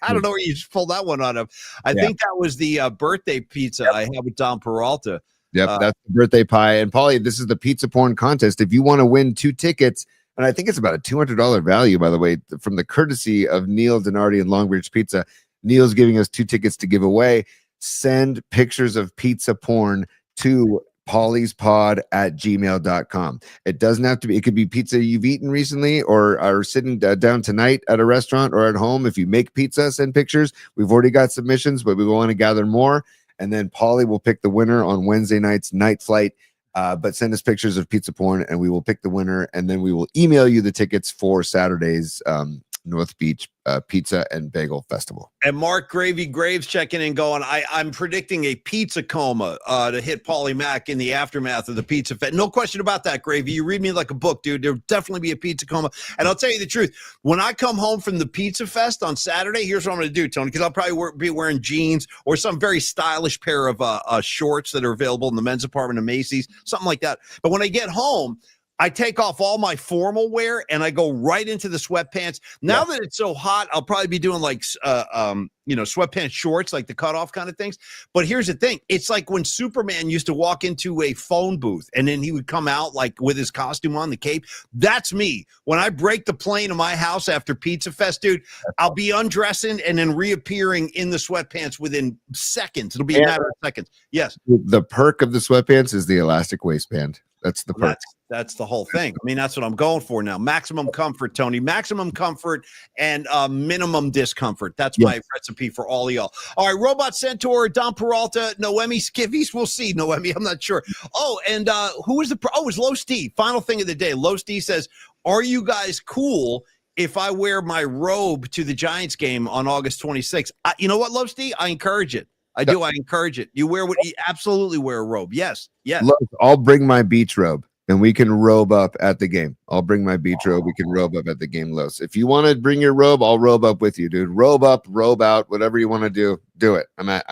don't know where you just pulled that one out of. I think that was the birthday pizza I had with Don Peralta. Yep, that's the birthday pie. And Paulie, this is the pizza porn contest. If you want to win 2 tickets, and I think it's about a $200 value, by the way, from the courtesy of Neil Denardi and Longbridge Pizza. Neil's giving us 2 tickets to give away. Send pictures of pizza porn to pauliespod@gmail.com. It doesn't have to be, it could be pizza you've eaten recently or are sitting down tonight at a restaurant or at home. If you make pizza, send pictures. We've already got submissions, but we want to gather more. And then Paulie will pick the winner on Wednesday night's Night Flight. But send us pictures of pizza porn and we will pick the winner. And then we will email you the tickets for Saturday's North Beach Pizza and Bagel Festival. And Mark Gravy Graves checking in going, I'm predicting a pizza coma to hit Paulie Mac in the aftermath of the Pizza Fest. No question about that, Gravy. You read me like a book, dude. There'll definitely be a pizza coma. And I'll tell you the truth. When I come home from the Pizza Fest on Saturday, here's what I'm going to do, Tony, because I'll probably be wearing jeans or some very stylish pair of shorts that are available in the men's department of Macy's, something like that. But when I get home, I take off all my formal wear and I go right into the sweatpants. Now that it's so hot, I'll probably be doing like, sweatpants shorts, like the cutoff kind of things. But here's the thing. It's like when Superman used to walk into a phone booth and then he would come out like with his costume on, the cape. That's me. When I break the plane of my house after Pizza Fest, dude, I'll be undressing and then reappearing in the sweatpants within seconds. It'll be a matter of seconds. Yes. The perk of the sweatpants is the elastic waistband. That's the perk. That's the whole thing. I mean, that's what I'm going for now. Maximum comfort, Tony. Maximum comfort and minimum discomfort. That's my recipe for all of y'all. All right, Robot Centaur, Don Peralta, Noemi Skivvies. We'll see, Noemi. I'm not sure. Oh, and who was it's Low Steve. Final thing of the day. Low Steve says, are you guys cool if I wear my robe to the Giants game on August 26th. You know what, Love Steve? I encourage it. I do. I encourage it. You absolutely wear a robe. Yes. Yes. Look, I'll bring my beach robe and we can robe up at the game. I'll bring my beach robe. We can robe up at the game, Los. If you want to bring your robe, I'll robe up with you, dude. Robe up, robe out, whatever you want to do it. I'm at.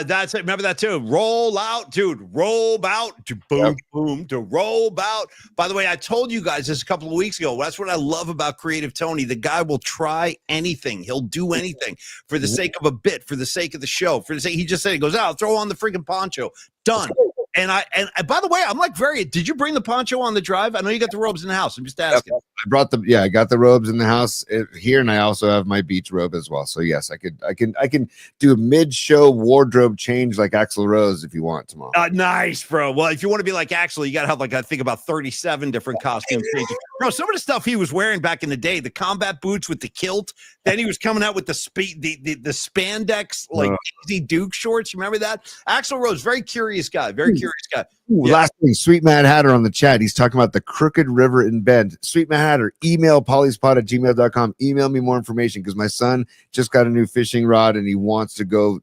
That's it. Remember that too. Roll out, dude. Roll out. To boom, boom. To roll out. By the way, I told you guys this a couple of weeks ago. That's what I love about Creative Tony. The guy will try anything. He'll do anything for the sake of a bit, for the sake of the show. For the sake, he just said, he goes, "I'll throw on the freaking poncho." Done. And by the way, I'm like did you bring the poncho on the drive? I know you got the robes in the house. I'm just asking. I got the robes in the house here, and I also have my beach robe as well. So yes, I can do a mid-show wardrobe change like Axl Rose if you want tomorrow. Nice, bro. Well, if you want to be like Axl, you got to have I think about 37 different costume changes. Bro, some of the stuff he was wearing back in the day, the combat boots with the kilt, then he was coming out with the spandex Easy Duke shorts. You remember that? Axl Rose, very curious guy. Very curious guy. Last thing, Sweet Mad Hatter on the chat. He's talking about the Crooked River in Bend. Sweet Mad Hatter, email pollyspot@gmail.com. Email me more information because my son just got a new fishing rod and he wants to go,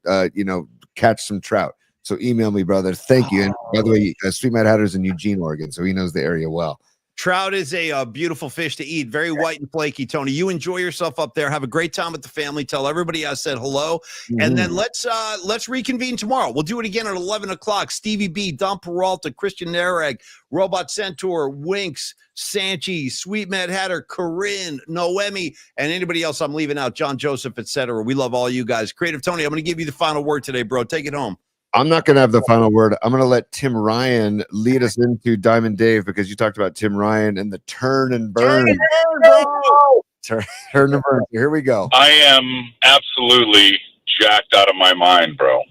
catch some trout. So email me, brother. Thank you. And by the way, Sweet Mad Hatter's in Eugene, Oregon, so he knows the area well. Trout is a beautiful fish to eat. Very white and flaky, Tony. You enjoy yourself up there. Have a great time with the family. Tell everybody I said hello. And then let's reconvene tomorrow. We'll do it again at 11 o'clock. Stevie B, Don Peralta, Christian Nareg, Robot Centaur, Winks, Sanchi, Sweet Mad Hatter, Corinne, Noemi, and anybody else I'm leaving out, John Joseph, etc. We love all you guys. Creative Tony, I'm going to give you the final word today, bro. Take it home. I'm not going to have the final word. I'm going to let Tim Ryan lead us into Diamond Dave because you talked about Tim Ryan and the turn and burn. Turn and burn. Here we go. I am absolutely jacked out of my mind, bro.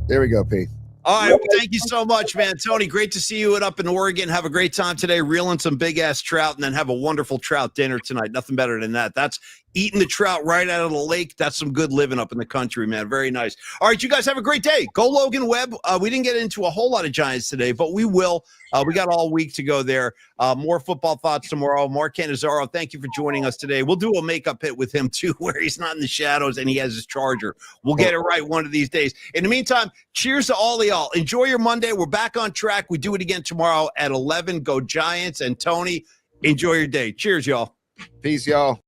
There we go, P. All right. Well, thank you so much, man. Tony, great to see you and up in Oregon. Have a great time today, reeling some big-ass trout, and then have a wonderful trout dinner tonight. Nothing better than that. That's eating the trout right out of the lake. That's some good living up in the country, man. Very nice. All right, you guys have a great day. Go Logan Webb. We didn't get into a whole lot of Giants today, but we will. We got all week to go there. More football thoughts tomorrow. Mark Cannizarro, thank you for joining us today. We'll do a makeup hit with him, too, where he's not in the shadows and he has his charger. We'll get it right one of these days. In the meantime, cheers to all of y'all. Enjoy your Monday. We're back on track. We do it again tomorrow at 11. Go Giants. And Tony, enjoy your day. Cheers, y'all. Peace, y'all.